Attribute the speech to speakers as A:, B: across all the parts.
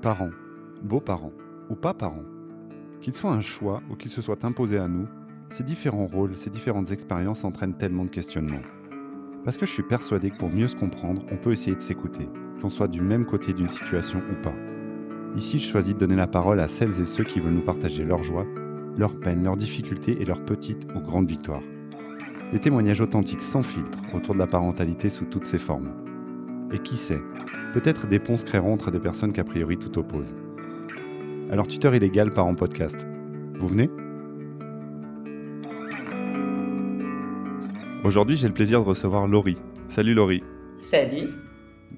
A: Parents, beaux-parents ou pas parents, qu'il soit un choix ou qu'il se soit imposé à nous, ces différents rôles, ces différentes expériences entraînent tellement de questionnements. Parce que je suis persuadé que pour mieux se comprendre, on peut essayer de s'écouter, qu'on soit du même côté d'une situation ou pas. Ici, je choisis de donner la parole à celles et ceux qui veulent nous partager leurs joies, leurs peines, leurs difficultés et leurs petites ou grandes victoires. Des témoignages authentiques sans filtre autour de la parentalité sous toutes ses formes. Et qui sait, peut-être des ponts se créeront entre des personnes qu'a priori tout opposent. Alors, tuteur illégal part en podcast. Vous venez? Aujourd'hui, j'ai le plaisir de recevoir Laurie. Salut Laurie,
B: Salut.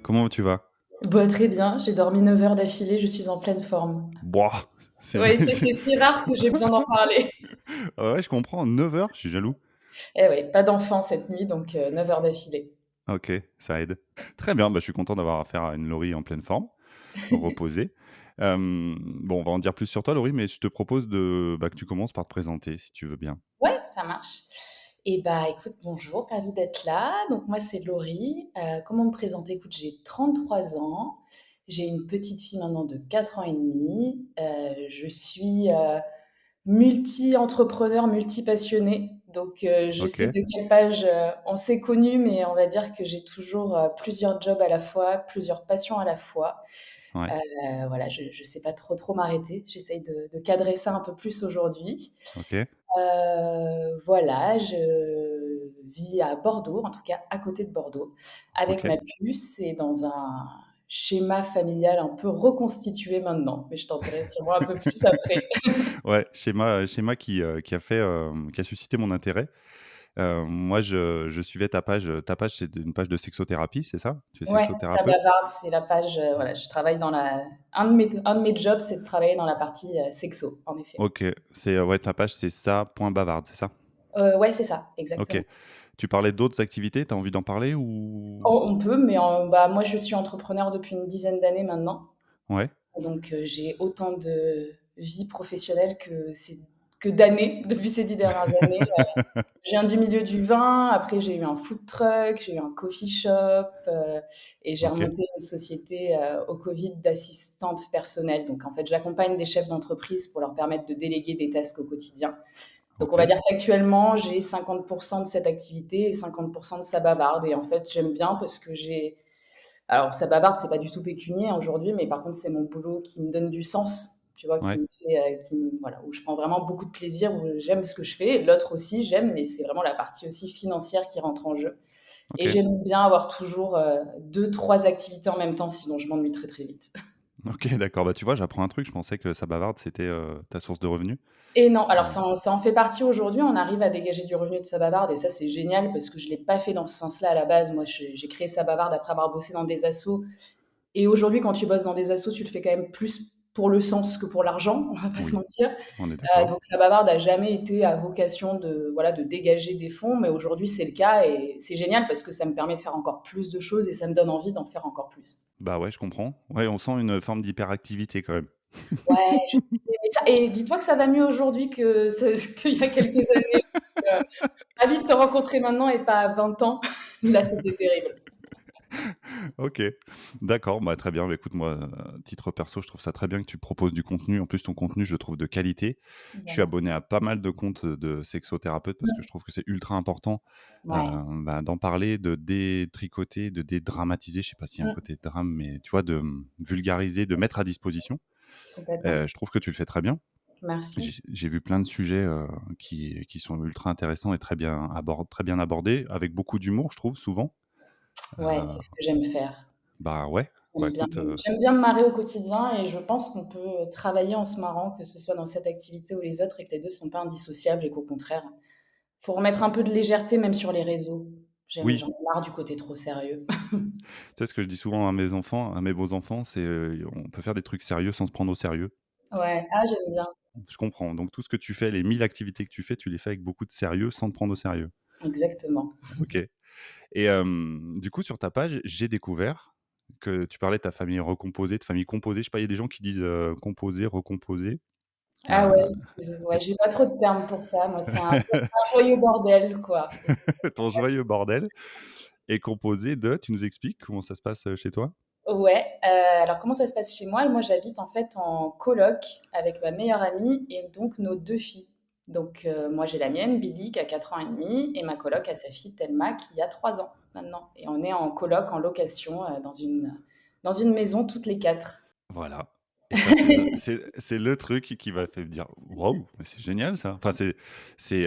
A: comment tu vas?
B: Bah, très bien, j'ai dormi 9 heures d'affilée, je suis en pleine forme.
A: Boah, c'est...
B: Oui, c'est si rare que j'ai besoin d'en parler.
A: Ah ouais, je comprends, 9 heures, je suis jaloux.
B: Eh oui, pas d'enfant cette nuit, donc 9 heures d'affilée.
A: Ok, ça aide. Très bien, je suis content d'avoir affaire à une Laurie en pleine forme, reposée. Bon, on va en dire plus sur toi Laurie, mais je te propose que tu commences par te présenter, si tu veux bien.
B: Ouais, ça marche. Et bah, écoute, bonjour, ravie d'être là. Donc moi, c'est Laurie. Comment me présenter? Écoute, j'ai 33 ans. J'ai une petite fille maintenant de 4 ans et demi. Je suis multi-entrepreneur, multi-passionnée. Donc, je
A: Ok,
B: sais de quelle page on s'est connus, mais on va dire que j'ai toujours plusieurs jobs à la fois, plusieurs passions à la fois.
A: ouais,
B: Voilà, je ne sais pas trop m'arrêter. J'essaye de cadrer ça un peu plus aujourd'hui.
A: ok,
B: Voilà, je vis à Bordeaux, en tout cas à côté de Bordeaux, avec
A: ok.
B: ma puce et dans un schéma familial un peu reconstitué maintenant. Mais je t'en dirai sûrement un peu plus après.
A: Ouais, schéma qui a fait, qui a suscité mon intérêt. Moi, je suivais ta page, c'est une page de sexothérapie, c'est ça? Tu es
B: Ouais, ça
A: sexothérapeute?
B: bavarde, c'est la page, voilà, je travaille dans la un de mes jobs, c'est de travailler dans la partie, sexo, en effet.
A: OK, c'est, ouais, ta page, c'est ça.bavarde, c'est ça?
B: Ouais, c'est ça,
A: OK.
B: exactement.
A: Tu parlais d'autres activités, tu as envie d'en parler ou?
B: Oh, on peut, mais bah, moi, je suis entrepreneur depuis une dizaine d'années maintenant.
A: Ouais,
B: Donc, j'ai autant de vie professionnelle que d'années depuis ces 10 dernières années. Je viens du milieu du vin, après j'ai eu un food truck, j'ai eu un coffee shop, et j'ai
A: OK,
B: remonté une société, au Covid d'assistante personnelle. Donc en fait, j'accompagne des chefs d'entreprise pour leur permettre de déléguer des tasks au quotidien. Donc on va
A: OK,
B: dire qu'actuellement, j'ai 50 de cette activité et 50 de ça bavarde et en fait, j'aime bien parce que j'ai alors ça bavarde, c'est pas du tout pécunier aujourd'hui, mais par contre, c'est mon boulot qui me donne du sens, tu vois? Qui
A: ouais,
B: me fait, voilà, où je prends vraiment beaucoup de plaisir, où j'aime ce que je fais. L'autre aussi, j'aime, mais c'est vraiment la partie aussi financière qui rentre en jeu et
A: OK,
B: j'aime bien avoir toujours, 2-3 activités en même temps, sinon je m'ennuie très, très vite.
A: OK, d'accord. Tu vois, j'apprends un truc, je pensais que ça bavarde, c'était, ta source de revenus.
B: Et non, alors
A: Heu,
B: ça en fait partie aujourd'hui, on arrive à dégager du revenu de sa bavarde et ça, c'est génial parce que je l'ai pas fait dans ce sens-là à la base. Moi, j'ai créé sa bavarde après avoir bossé dans des assos. Et aujourd'hui, quand tu bosses dans des assos, tu le fais quand même plus pour le sens que pour l'argent, on va pas se
A: oui,
B: mentir.
A: on est d'accord.
B: Donc sa bavarde a jamais été à vocation de, voilà, de dégager des fonds, mais aujourd'hui, c'est le cas et c'est génial parce que ça me permet de faire encore plus de choses et ça me donne envie d'en faire encore plus.
A: Bah, ouais, je comprends. Ouais, on sent une forme d'hyperactivité quand même.
B: Ouais, je sais, mais ça et dis-toi que ça va mieux aujourd'hui que ce qu'il y a quelques années. Heu, Ravie de te rencontrer maintenant et pas à 20 ans. Là, c'était terrible.
A: OK, d'accord, très bien. Écoute, moi, titre perso, je trouve ça très bien que tu proposes du contenu. En plus, ton contenu, je le trouve de qualité. Je
B: Bah,
A: suis
B: merci.
A: abonné à pas mal de comptes, de sexothérapeutes parce que je trouve que c'est ultra important,
B: Ouais.
A: d'en parler, de détricoter, de dédramatiser. Je sais pas s'il y a un
B: Mmh,
A: côté drame, mais tu vois, de, vulgariser, de mettre à disposition.
B: complètement.
A: Je trouve que tu le fais très bien.
B: Merci.
A: J'ai vu plein de sujets, qui sont ultra intéressants et très bien abordés, avec beaucoup d'humour, je trouve, souvent.
B: Ouais,
A: Heu,
B: c'est ce que j'aime faire.
A: ouais,
B: J'aime bien
A: écoute,
B: j'aime bien me marrer au quotidien et je pense qu'on peut travailler en se marrant, que ce soit dans cette activité ou les autres et que les 2 sont pas indissociables et qu'au contraire, faut remettre un peu de légèreté même sur les réseaux. J'en
A: oui.
B: ai marre du côté trop sérieux.
A: Tu sais, ce que je dis souvent à mes enfants, à mes beaux-enfants, c'est, on peut faire des trucs sérieux sans se prendre au sérieux.
B: Ouais, ah j'aime bien,
A: Je comprends. Donc tout ce que tu fais, les 1000 activités que tu fais, tu les fais avec beaucoup de sérieux, sans te prendre au sérieux.
B: exactement.
A: OK. Et du coup, sur ta page, j'ai découvert que tu parlais de ta famille recomposée, de famille composée. Je sais pas, il y a des gens qui disent, composée, recomposée.
B: Ah ouais,
A: Et
B: ouais, j'ai pas trop de termes pour ça. Moi, c'est un joyeux bordel, quoi et c'est ça.
A: ton joyeux bordel est composé de tu nous expliques comment ça se passe, chez toi?
B: Ouais, alors comment ça se passe chez moi? Moi, j'habite en fait en coloc avec ma meilleure amie et donc nos 2 filles. Donc moi, j'ai la mienne, Billy, qui a 4 ans et demi et ma coloc a sa fille Thelma qui a 3 ans maintenant et on est en coloc, en location, dans une maison toutes les 4.
A: Voilà, et ça, c'est le truc qui va fait dire: «Waouh, mais c'est génial ça!» Enfin, c'est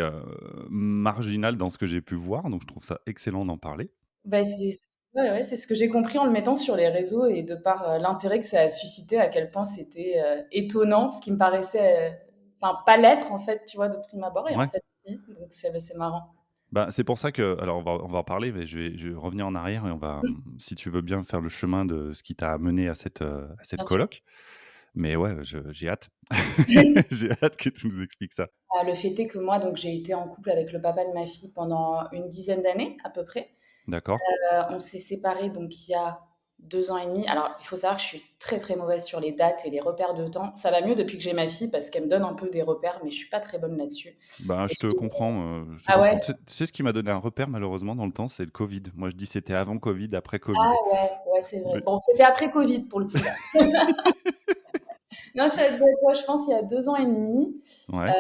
A: marginal dans ce que j'ai pu voir, donc je trouve ça excellent d'en parler.
B: Bah, ouais, ouais, c'est ce que j'ai compris en le mettant sur les réseaux et de par, l'intérêt que ça a suscité, à quel point c'était, étonnant, ce qui me paraissait, enfin pas l'être en fait, tu vois, de prime abord et en
A: Ouais,
B: fait si, donc c'est marrant.
A: bah, c'est pour ça que alors on va en parler, mais je vais revenir en arrière et on va,
B: Mmh,
A: si tu veux bien faire le chemin de ce qui t'a amené à cette
B: bien sûr.
A: coloc. Mais ouais, je j'ai hâte. J'ai hâte que tu nous expliques ça.
B: Le fait est que moi, donc j'ai été en couple avec le papa de ma fille pendant une dizaine d'années à peu près.
A: D'accord.
B: On s'est séparés donc il y a 2 ans et demi. Alors il faut savoir que je suis très, très mauvaise sur les dates et les repères de temps. Ça va mieux depuis que j'ai ma fille parce qu'elle me donne un peu des repères, mais je suis pas très bonne là-dessus.
A: Ben,
B: Et
A: je te comprends, je te
B: ah
A: comprends.
B: ouais?
A: Tu sais ce qui m'a donné un repère malheureusement dans le temps? C'est le covid. Moi, je dis: «C'était avant covid, après covid».
B: Ah ouais, ouais, c'est vrai.
A: Mais
B: Bon, c'était après Covid pour le coup là. Non, ça devait être, ouais, je pense il y a 2 ans et demi.
A: ouais,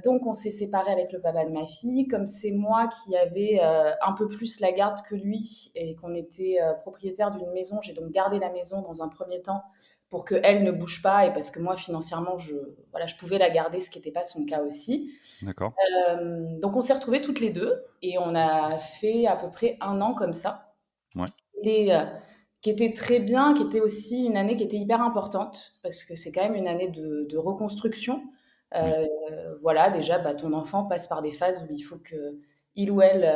B: Donc on s'est séparés avec le papa de ma fille. Comme c'est moi qui avais, un peu plus la garde que lui et qu'on était, propriétaires d'une maison, j'ai donc gardé la maison dans un premier temps pour qu'elle ne bouge pas et parce que moi financièrement voilà, je pouvais la garder, ce qui était pas son cas aussi.
A: d'accord.
B: Donc on s'est retrouvés toutes les 2 et on a fait à peu près 1 an comme ça.
A: Ouais,
B: Et qui était très bien, qui était aussi une année qui était hyper importante parce que c'est quand même une année de reconstruction.
A: oui,
B: Heu, voilà, déjà, bah, ton enfant passe par des phases où il faut qu'il ou elle,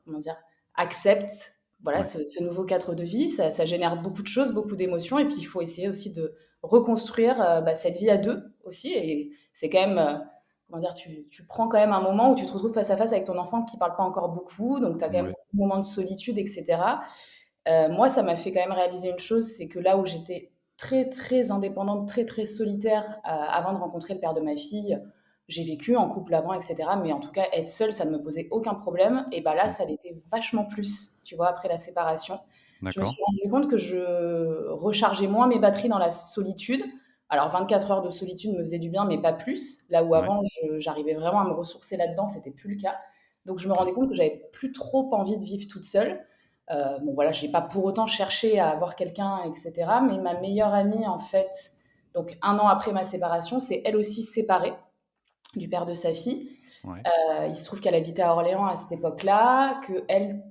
B: comment dire? Accepte, voilà,
A: ouais,
B: ce nouveau cadre de vie. Ça génère beaucoup de choses, beaucoup d'émotions et puis il faut essayer aussi de reconstruire, bah, cette vie à 2 aussi et c'est quand même, comment dire? Tu prends quand même un moment où tu te retrouves face à face avec ton enfant qui parle pas encore beaucoup, donc tu as quand même
A: ouais,
B: beaucoup de moments de solitude et cetera. Moi, ça m'a fait quand même réaliser une chose, c'est que là où j'étais très, très indépendante, très, très solitaire, avant de rencontrer le père de ma fille, j'ai vécu en couple avant et cetera, mais en tout cas, être seule, ça ne me posait aucun problème et bah, là,
A: mmh,
B: ça l'était vachement plus, tu vois? Après la séparation. Je me
A: d'accord,
B: suis rendu compte que je rechargeais moins mes batteries dans la solitude. Alors 24 heures de solitude me faisaient du bien, mais pas plus. Là où
A: ouais,
B: avant, j'arrivais vraiment à me ressourcer là-dedans, c'était plus le cas. Donc je me
A: OK,
B: rendais compte que j'avais plus trop envie de vivre toute seule. Bon voilà, j'ai pas pour autant cherché à avoir quelqu'un, et cetera. Mais ma meilleure amie, en fait, donc 1 an après ma séparation, c'est elle aussi séparée du père de sa fille.
A: ouais,
B: Il se trouve qu'elle habitait à Orléans à cette époque-là, qu'elle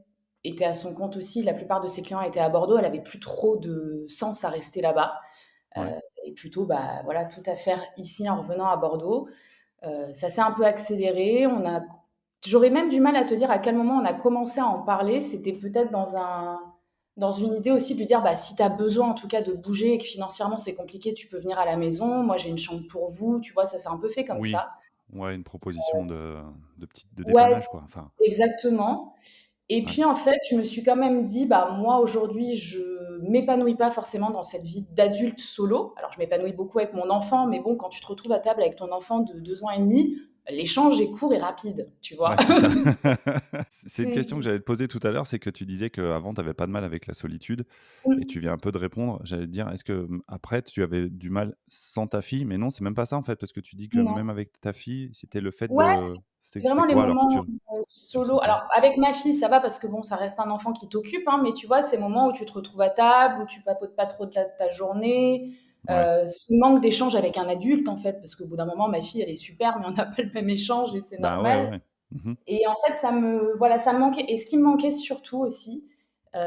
B: était à son compte aussi. La plupart de ses clients étaient à Bordeaux. Elle avait plus trop de sens à rester là-bas.
A: ouais,
B: Et plutôt, bah, voilà, tout à faire ici en revenant à Bordeaux. Ça s'est un peu accéléré. J'aurais même du mal à te dire à quel moment on a commencé à en parler. C'était peut-être dans une idée aussi de lui dire, bah, si tu as besoin en tout cas de bouger et que financièrement c'est compliqué, tu peux venir à la maison. Moi, j'ai une chambre pour vous. Tu vois, ça s'est un peu fait comme
A: oui,
B: ça.
A: ouais, une proposition de
B: Ouais,
A: dépannage, quoi, enfin,
B: exactement. Et
A: ouais,
B: puis en fait, je me suis quand même dit, bah moi aujourd'hui, je m'épanouis pas forcément dans cette vie d'adulte solo. Alors je m'épanouis beaucoup avec mon enfant, mais bon, quand tu te retrouves à table avec ton enfant de 2 ans et demi, l'échange est court et rapide, tu vois?
A: ouais, c'est ça. C'est une
B: C'est
A: question que j'allais te poser tout à l'heure, c'est que tu disais qu'avant tu avais pas de mal avec la solitude. Et
B: mmh,
A: tu viens un peu de répondre. J'allais te dire, est-ce que, après tu avais du mal sans ta fille? Mais non, c'est même pas ça en fait, parce que tu dis que
B: non.
A: même avec ta fille, c'était le fait
B: Ouais,
A: de
B: c'est
A: c'était
B: vraiment les
A: quoi alors que
B: moments,
A: tu
B: solo.
A: ressentais?
B: Alors avec ma fille, ça va parce que bon, ça reste un enfant qui t'occupe, hein, mais tu vois, ces moments où tu te retrouves à table, où tu papotes pas trop de ta journée,
A: Ouais.
B: ce manque d'échange avec un adulte en fait, parce qu'au bout d'un moment, ma fille, elle est super, mais on n'a pas le même échange et c'est
A: Bah, ouais,
B: normal.
A: ouais. Mmh.
B: Et en fait, ça me manquait. Et ce qui me manquait surtout aussi,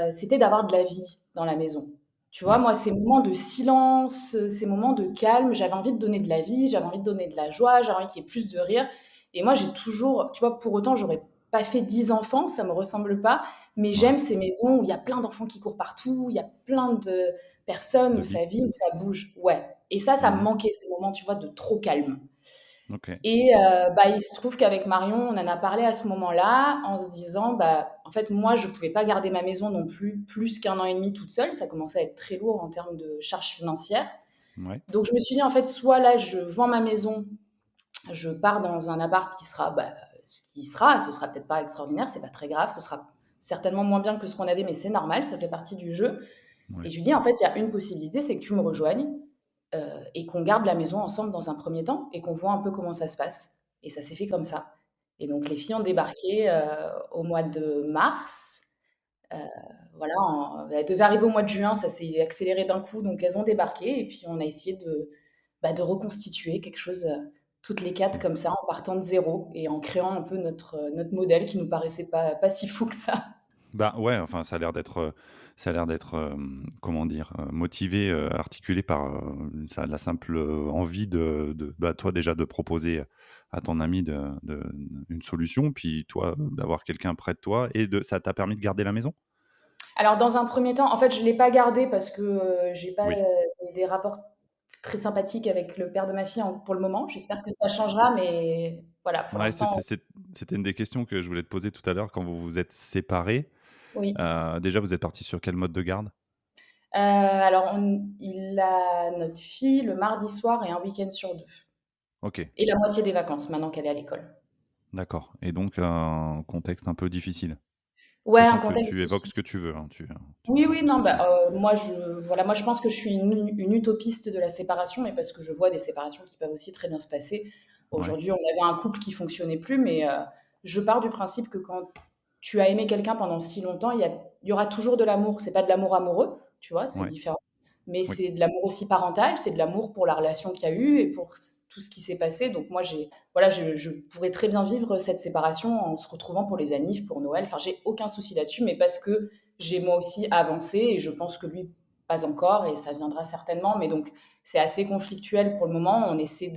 B: c'était d'avoir de la vie dans la maison. Tu vois,
A: Ouais,
B: moi, ces moments de silence, ces moments de calme, j'avais envie de donner de la vie, j'avais envie de donner de la joie, j'avais envie qu'il y ait plus de rire. Et moi, j'ai toujours, tu vois, pour autant, j'aurais pas fait 10 enfants, ça me ressemble pas, mais
A: ouais.
B: j'aime ces maisons où il y a plein d'enfants qui courent partout, il y a plein de personnes,
A: De
B: où
A: vie.
B: ça vit, où ça bouge. Ouais. Et ça me
A: Mmh.
B: manquait, ces moments, tu vois, de trop calme.
A: OK.
B: Et bah, il se trouve qu'avec Marion, on en a parlé à ce moment-là, en se disant, bah, en fait, moi, je pouvais pas garder ma maison non plus, plus qu'1 an et demi toute seule. Ça commençait à être très lourd en termes de charges financières.
A: Ouais,
B: Donc je me suis dit, en fait, soit là, je vends ma maison, je pars dans un appart qui sera, bah, ce qui sera, ce sera peut-être pas extraordinaire, c'est pas très grave, ce sera certainement moins bien que ce qu'on avait, mais c'est normal, ça fait partie du jeu.
A: Ouais.
B: Et je lui dis: «En fait, il y a une possibilité, c'est que tu me rejoignes, et qu'on garde la maison ensemble dans un premier temps et qu'on voit un peu comment ça se passe». Et ça s'est fait comme ça. Et donc les filles ont débarqué, au mois de mars. Heu, voilà, elles devaient arriver au mois de juin, ça s'est accéléré d'un coup, donc elles ont débarqué et puis on a essayé de reconstituer quelque chose, toutes les 4
A: Mmh.
B: comme ça, en partant de zéro et en créant un peu notre modèle qui nous paraissait pas si fou que ça.
A: Bah, ouais, enfin, ça a l'air d'être, comment dire? Motivé, articulé par, ça la simple, envie bah, toi déjà de proposer à ton ami une solution, puis toi, d'avoir quelqu'un près de toi et ça t'a permis de garder la maison?
B: Alors dans un premier temps, en fait, je l'ai pas gardé parce que, j'ai pas,
A: Oui.
B: des rapports très sympathiques avec le père de ma fille pour le moment. J'espère que ça changera, mais voilà, pour
A: Ouais,
B: l'instant,
A: c'était une des questions que je voulais te poser tout à l'heure quand vous vous êtes séparés.
B: oui.
A: Déjà, vous êtes partis sur quel mode de garde?
B: Alors il a notre fille le mardi soir et un week-end sur 2
A: OK,
B: et la moitié des vacances maintenant qu'elle est à l'école.
A: d'accord, et donc un contexte un peu difficile?
B: Ouais, un
A: Sachant que
B: contexte
A: tu évoques ce que
B: difficile.
A: tu veux, hein, tu
B: Oui,
A: évoques
B: oui,
A: ce que
B: non,
A: tu
B: bah,
A: veux.
B: moi je pense que je suis une utopiste de la séparation, mais parce que je vois des séparations qui peuvent aussi très bien se passer.
A: Ouais,
B: Aujourd'hui, on avait un couple qui fonctionnait plus, mais je pars du principe que quand tu as aimé quelqu'un pendant si longtemps, il y aura toujours de l'amour. C'est pas de l'amour amoureux, tu vois? C'est
A: ouais,
B: différent. Mais
A: oui,
B: c'est de l'amour aussi parental, c'est de l'amour pour la relation qu'il y a eu et pour tout ce qui s'est passé. Donc moi, voilà, je pourrais très bien vivre cette séparation en se retrouvant pour les annives, pour Noël. Enfin, j'ai aucun souci là-dessus, mais parce que j'ai moi aussi avancé et je pense que lui, pas encore, et ça viendra certainement. Mais donc, c'est assez conflictuel pour le moment. On essaie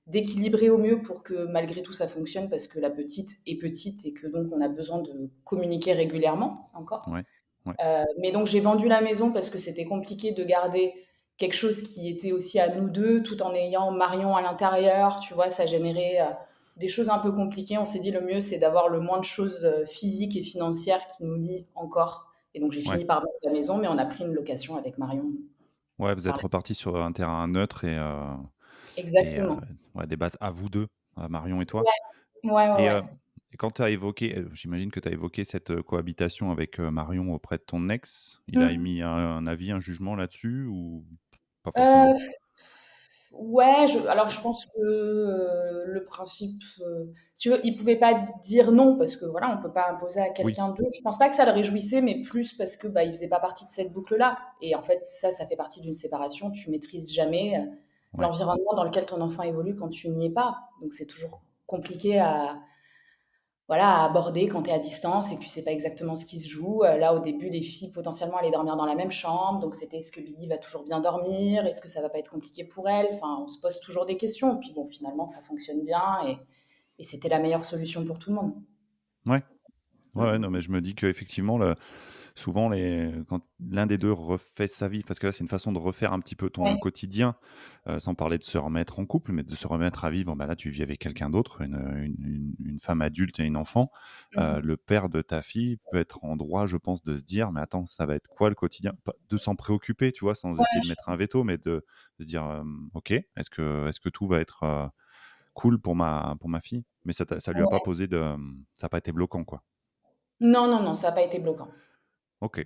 B: d'équilibrer au mieux pour que malgré tout ça fonctionne parce que la petite est petite et que donc on a besoin de communiquer régulièrement encore.
A: ouais, ouais,
B: Mais donc j'ai vendu la maison parce que c'était compliqué de garder quelque chose qui était aussi à nous deux, tout en ayant Marion à l'intérieur, tu vois, ça générait des choses un peu compliquées. On s'est dit le mieux, c'est d'avoir le moins de choses physiques et financières qui nous lient encore. Et donc j'ai
A: ouais.
B: fini par vendre la maison, mais on a pris une location avec Marion
A: Ouais, vous
B: par
A: êtes
B: la suite.
A: repartis sur un terrain neutre et
B: Exactement.
A: ouais, des bases à vous 2, à Marion et toi.
B: Ouais, ouais, ouais,
A: Et
B: ouais.
A: et quand tu as évoqué, j'imagine que tu as évoqué cette, cohabitation avec, Marion auprès de ton ex, il a
B: Mm.
A: émis un avis, un jugement là-dessus ou pas forcément?
B: Euh, Ouais, alors je pense que, le principe, si tu veux, il pouvait pas dire non parce que voilà, on peut pas imposer à
A: Oui,
B: quelqu'un d'autre. Je pense pas que ça le réjouissait, mais plus parce que, bah, il faisait pas partie de cette boucle-là et en fait, ça fait partie d'une séparation. Tu maîtrises jamais,
A: ouais,
B: l'environnement dans lequel ton enfant évolue quand tu n'y es pas. Donc c'est toujours compliqué à voilà, à aborder quand tu es à distance et que tu sais pas exactement ce qui se joue. Là, au début, les filles potentiellement allaient dormir dans la même chambre, donc c'était: «Est-ce que Billy va toujours bien dormir? Est-ce que ça va pas être compliqué pour elle?» Enfin, on se pose toujours des questions. Puis bon, finalement, ça fonctionne bien et c'était la meilleure solution pour tout le monde.
A: ouais, ouais, ouais, non,
B: Mmh.
A: mais je me dis qu'effectivement souvent, quand l'un des 2 refait sa vie, parce que là, c'est une façon de refaire un petit peu ton
B: Ouais.
A: quotidien, sans parler de se remettre en couple, mais de se remettre à vivre, bah, là, tu vis avec quelqu'un d'autre, une femme adulte et une enfant.
B: Mmh.
A: Le père de ta fille peut être en droit, je pense, de se dire: «Mais attends, ça va être quoi le quotidien?» Pas de s'en préoccuper, tu vois? Sans essayer de
B: Ouais.
A: mettre un veto, mais de se dire, «OK, est-ce que tout va être, cool pour ma fille?» Mais ça lui a pas
B: Ouais.
A: posé ça a pas été bloquant, quoi?
B: Non, non, non, ça a pas été bloquant.
A: OK.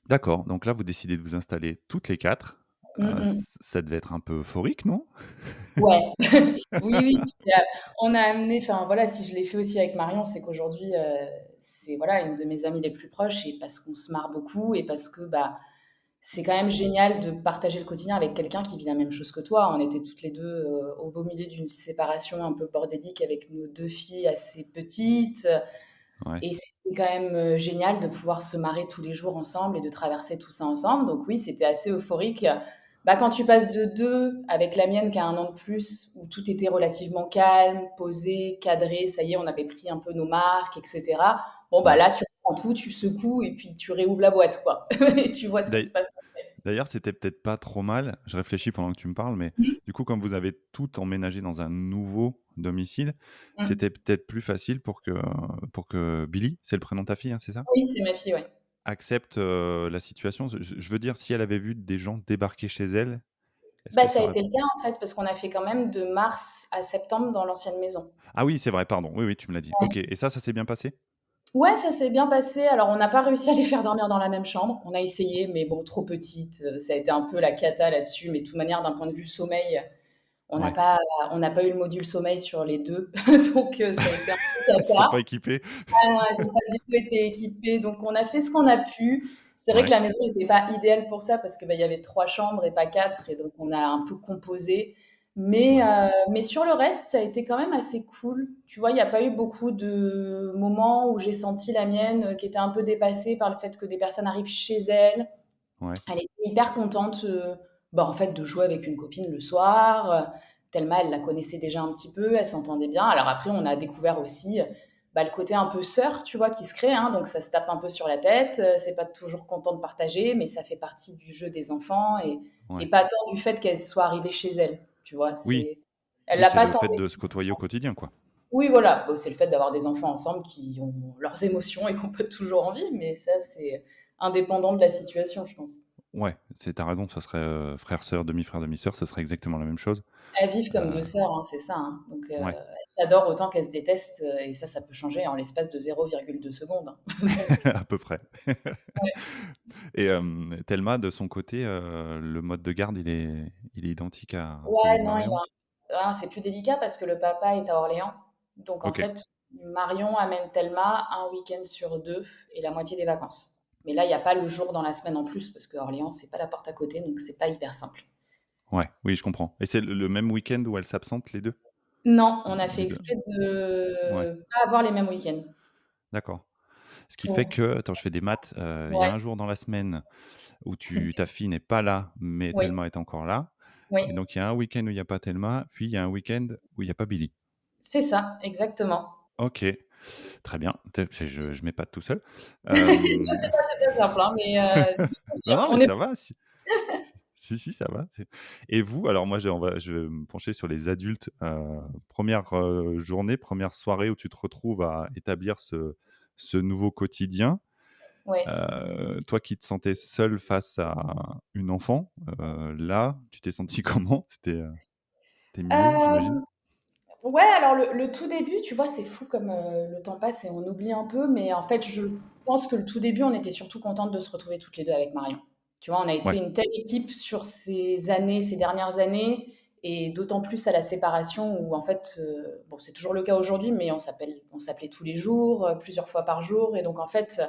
A: D'accord, donc là, vous décidez de vous installer toutes les 4.
B: Mmh mh.
A: Ça devait être un peu euphorique, non?
B: Ouais. Oui, oui, puis, on a amené enfin voilà, si je l'ai fait aussi avec Marion, c'est qu'aujourd'hui, c'est voilà, une de mes amies les plus proches et parce qu'on se marre beaucoup et parce que, bah, c'est quand même génial de partager le quotidien avec quelqu'un qui vit la même chose que toi. On était toutes les 2 au beau milieu d'une séparation un peu bordélique avec nos 2 filles assez petites,
A: Ouais,
B: et c'était quand même, génial de pouvoir se marrer tous les jours ensemble et de traverser tout ça ensemble. Donc oui, c'était assez euphorique. Bah, quand tu passes de 2 avec la mienne qui a 1 an de plus, où tout était relativement calme, posé, cadré, ça y est, on avait pris un peu nos marques et cetera. Bon, bah,
A: ouais.
B: là, tu reprends tout, tu secoues et puis tu réouvres la boîte, quoi et tu vois ce qui
A: D'ail
B: se passe après.
A: d'ailleurs, c'était peut-être pas trop mal, je réfléchis pendant que tu me parles, mais
B: Mmh.
A: du coup, comme vous avez tout emménagé dans un nouveau domicile,
B: Mmh.
A: c'était peut-être plus facile pour que Billy, c'est le prénom de ta fille, hein, c'est ça?
B: Oui, c'est ma fille, ouais.
A: Accepte, la situation. Je veux dire, si elle avait vu des gens débarquer chez elle, est-ce
B: Bah,
A: que
B: ça
A: ça
B: a
A: aurait
B: été le cas, en fait, parce qu'on a fait quand même de mars à septembre dans l'ancienne maison.
A: ah oui, c'est vrai, pardon. Oui, oui, tu me l'as dit. OK,
B: Ouais.
A: et ça s'est bien passé?
B: Ouais, ça s'est bien passé. Alors, on n'a pas réussi à les faire dormir dans la même chambre. On a essayé, mais bon, trop petites. Ça a été un peu la cata là-dessus. Mais de toute manière, d'un point de vue sommeil, on n'a
A: Ouais.
B: pas, on n'a pas eu le module sommeil sur les deux. Donc, ça a été un peu
A: Ils sont
B: cata.
A: pas équipés?
B: Ah non, elles ont pas du tout été équipées. Donc, on a fait ce qu'on a pu. C'est vrai que
A: Ouais,
B: la maison n'était pas idéale pour ça parce que, bah, il y avait 3 chambres et pas quatre. Et donc, on a un peu composé.
A: ouais,
B: Mais sur le reste, ça a été quand même assez cool. Tu vois, il n'y a pas eu beaucoup de moments où j'ai senti la mienne qui était un peu dépassée par le fait que des personnes arrivent chez elle.
A: ouais,
B: Elle était hyper contente, bah, en fait, de jouer avec une copine le soir. Thelma, elle la connaissait déjà un petit peu, elle s'entendait bien. Alors après, on a découvert aussi bah, le côté un peu sœur, tu vois, qui se crée. Hein, donc ça se tape un peu sur la tête. C'est pas toujours content de partager, mais ça fait partie du jeu des enfants et
A: ouais.
B: pas tant du fait qu'elle soit arrivée chez elle. Tu vois,
A: Oui,
B: elle
A: oui,
B: l'a
A: c'est
B: pas
A: le
B: tant
A: fait de se
B: vécu.
A: côtoyer au quotidien, quoi.
B: Oui, voilà, bon, c'est le fait d'avoir des enfants ensemble qui ont leurs émotions et qu'on peut toujours en vivre, mais ça, c'est indépendant de la situation, je pense.
A: Ouais, tu raison, ça serait, frère-sœur, demi-frère, demi-sœur, ça serait exactement la même chose.
B: Elles vivent comme
A: Heu,
B: 2 sœurs, hein, c'est ça, hein. Donc,
A: ouais,
B: elles s'adorent autant qu'elles se détestent, et ça peut changer en l'espace de 0,2 secondes, hein. Donc,
A: à peu près.
B: ouais.
A: Et Thelma, de son côté, le mode de garde, il est identique à celui
B: Ouais,
A: de
B: non,
A: Marion?
B: c'est plus délicat parce que le papa est à Orléans. Donc, en
A: OK,
B: fait, Marion amène Thelma un week-end sur 2 et la moitié des vacances. Mais là, il y a pas le jour dans la semaine en plus parce que Orléans, c'est pas la porte à côté, donc c'est pas hyper simple.
A: ouais, oui, je comprends. Et c'est le même week-end où elles s'absentent les 2?
B: Non, on a fait
A: Les 2.
B: exprès
A: Ouais,
B: de pas avoir les mêmes week-ends
A: d'accord. Ce qui fait
B: pour
A: que attends, je fais des maths, il y a
B: ouais,
A: un jour dans la semaine où ta fille n'est pas là, mais
B: oui,
A: Thelma est encore là. Et
B: oui,
A: donc il y a un week-end où il y a pas Thelma, puis il y a un week-end où il y a pas Billy.
B: c'est ça, exactement.
A: OK, très bien. Je m'épate tout seul.
B: C'est
A: Hem,
B: pas simple, hein, mais
A: non, non, mais
B: on est
A: ça va, si, ça va, et vous, alors moi, je vais me pencher sur les adultes, 1re, journée, 1re soirée où tu te retrouves à établir ce nouveau quotidien.
B: ouais.
A: Toi qui te sentais seule face à une enfant, là, tu t'es sentie comment? C'était mieux, j'imagine?
B: Hem, ouais, alors le tout début, tu vois, c'est fou comme, le temps passe et on oublie un peu, mais en fait, je pense que le tout début, on était surtout contentes de se retrouver toutes les 2 avec Marion. Tu vois, on a été
A: Ouais,
B: une telle équipe sur ces années, ces dernières années et d'autant plus à la séparation où en fait, bon, c'est toujours le cas aujourd'hui, mais on s'appelait tous les jours, plusieurs fois par jour et donc en fait,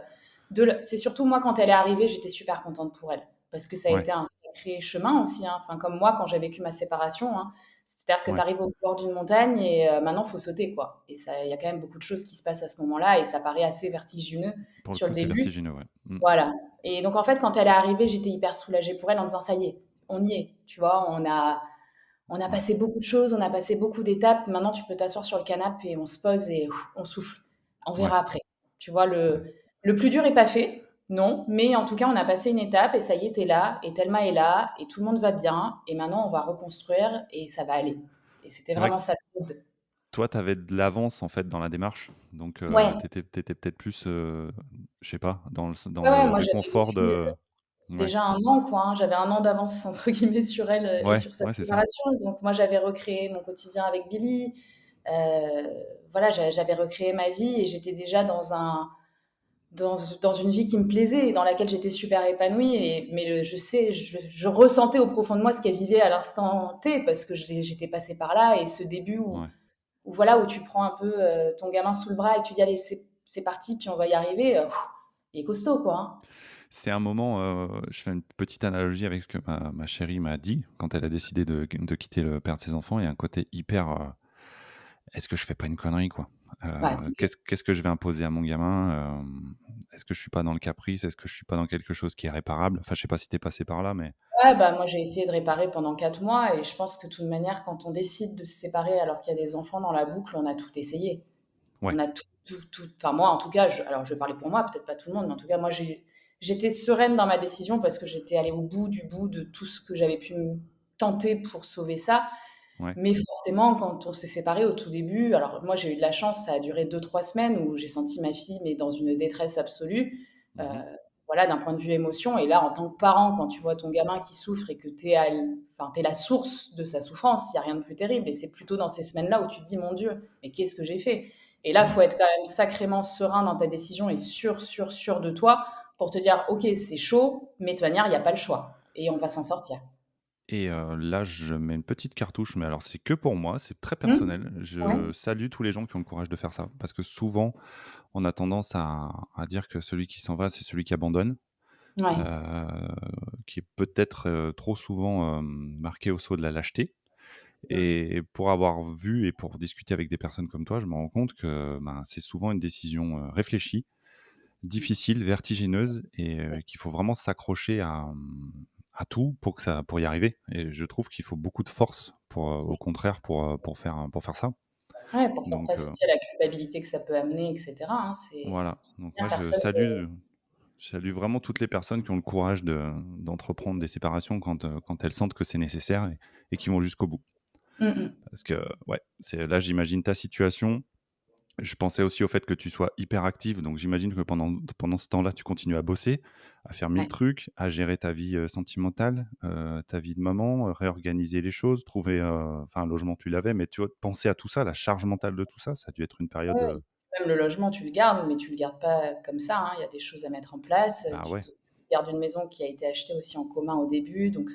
B: c'est surtout moi quand elle est arrivée, j'étais super contente pour elle parce que ça a
A: ouais,
B: été un sacré chemin aussi, hein. Enfin, comme moi quand j'ai vécu ma séparation, hein. C'est-à-dire que tu
A: ouais.
B: arrives au bord d'une montagne et maintenant il faut sauter quoi. Et ça, il y a quand même beaucoup de choses qui se passent à ce moment-là et ça paraît assez vertigineux
A: Pour le
B: sur
A: coup,
B: le
A: c'est
B: début.
A: vertigineux, ouais. Mmh.
B: Voilà. Et donc en fait, quand elle est arrivée, j'étais hyper soulagée pour elle en disant ça y est, on y est. Tu vois, on a
A: Ouais,
B: passé beaucoup de choses, on a passé beaucoup d'étapes. Maintenant, tu peux t'asseoir sur le canapé et on se pose et on souffle. On
A: ouais,
B: verra après. Tu vois,
A: ouais.
B: le plus dur est pas fait, non, mais en tout cas, on a passé une étape et ça y est, t'es là, et Thelma est là, et tout le monde va bien, et maintenant, on va reconstruire et ça va aller. Et c'était
A: C'est vrai que
B: vraiment ça le mood.
A: toi, tu avais de l'avance, en fait, dans la démarche. Donc
B: Ouais,
A: tu étais peut-être plus, je sais pas, dans
B: ouais, ouais,
A: le
B: moi j'avais
A: réconfort
B: vécu
A: de ouais,
B: déjà 1 an, quoi, hein. J'avais 1 an d'avance, entre guillemets, sur elle et
A: ouais,
B: sur sa
A: ouais, c'est ça.
B: séparation. Donc moi, j'avais recréé mon quotidien avec Billy. Voilà, j'avais recréé ma vie et j'étais déjà dans une vie qui me plaisait et dans laquelle j'étais super épanouie. Mais je sais, je ressentais au profond de moi ce qu'elle vivait à l'instant T parce que j'étais passée par là et ce début
A: Ouais.
B: où voilà, où tu prends un peu ton gamin sous le bras et tu dis allez, c'est parti, puis on va y arriver. Il est costaud, quoi, hein.
A: C'est un moment, je fais une petite analogie avec ce que ma chérie m'a dit quand elle a décidé de quitter le père de ses enfants. Il y a un côté hyper, «Est-ce que je fais pas une connerie, quoi?
B: Ouais,
A: Qu'est-ce que je vais imposer à mon gamin? Est-ce que je suis pas dans le caprice? Est-ce que je suis pas dans quelque chose qui est réparable?» Enfin, je sais pas si tu es passé par là, mais
B: ouais, bah, moi, j'ai essayé de réparer pendant 4 mois et je pense que de toute manière, quand on décide de se séparer alors qu'il y a des enfants dans la boucle, on a tout essayé.
A: ouais,
B: On a tout enfin, moi, en tout cas, alors je vais parler pour moi, peut-être pas tout le monde, mais en tout cas, moi, j'étais sereine dans ma décision parce que j'étais allée au bout du bout de tout ce que j'avais pu tenter pour sauver ça.
A: ouais.
B: Mais forcément, quand on s'est séparés au tout début, alors moi, j'ai eu de la chance, ça a duré 2 3 semaines où j'ai senti ma fille, mais dans une détresse absolue. Heu,
A: Mmh.
B: voilà, d'un point de vue émotion et là, en tant que parent, quand tu vois ton gamin qui souffre et que tu es la source de sa souffrance, il y a rien de plus terrible et c'est plutôt dans ces semaines-là où tu te dis: «Mon Dieu, mais qu'est-ce que j'ai fait?» Et là, il
A: Ouais.
B: faut être quand même sacrément serein dans ta décision et sûr, sûr, sûr de toi pour te dire: «OK, c'est chaud, mais de toute manière, il y a pas le choix et on va s'en sortir».
A: Et là, je mets une petite cartouche, mais alors c'est que pour moi, c'est très
B: Mmh.
A: personnel.
B: Ouais.
A: Je salue tous les gens qui ont le courage de faire ça, parce que souvent, on a tendance à dire que celui qui s'en va, c'est celui qui abandonne,
B: Ouais.
A: heu, qui est peut-être, trop souvent, marqué au sceau de la lâcheté.
B: Mmh.
A: Et pour avoir vu et pour discuter avec des personnes comme toi, je me rends compte que, ben, c'est souvent une décision, réfléchie, difficile, vertigineuse et qu'il faut vraiment s'accrocher à tout pour y arriver et je trouve qu'il faut beaucoup de force pour, au contraire pour faire ça.
B: Ouais, pour faire
A: Donc
B: face aussi à la culpabilité que ça peut amener et cetera, hein. C'est
A: voilà, donc moi
B: bien personne peut.
A: je salue vraiment toutes les personnes qui ont le courage d'entreprendre des séparations quand elles sentent que c'est nécessaire et qui vont jusqu'au bout.
B: Mmh mh.
A: Parce que ouais, c'est là j'imagine ta situation. Je pensais aussi au fait que tu sois hyper active, donc j'imagine que pendant ce temps-là, tu continues à bosser, à faire 1000
B: Ouais.
A: trucs, à gérer ta vie, sentimentale, ta vie de maman, réorganiser les choses, trouver, enfin un logement tu l'avais, mais tu vois, penser à tout ça, la charge mentale de tout ça, ça a dû être une période,
B: Ouais, ouais. Même le logement, tu le gardes, mais tu le gardes pas comme ça, hein. Il y a des choses à mettre en place.
A: bah, ouais,
B: Tu gardes une maison qui a été achetée aussi en commun au début, donc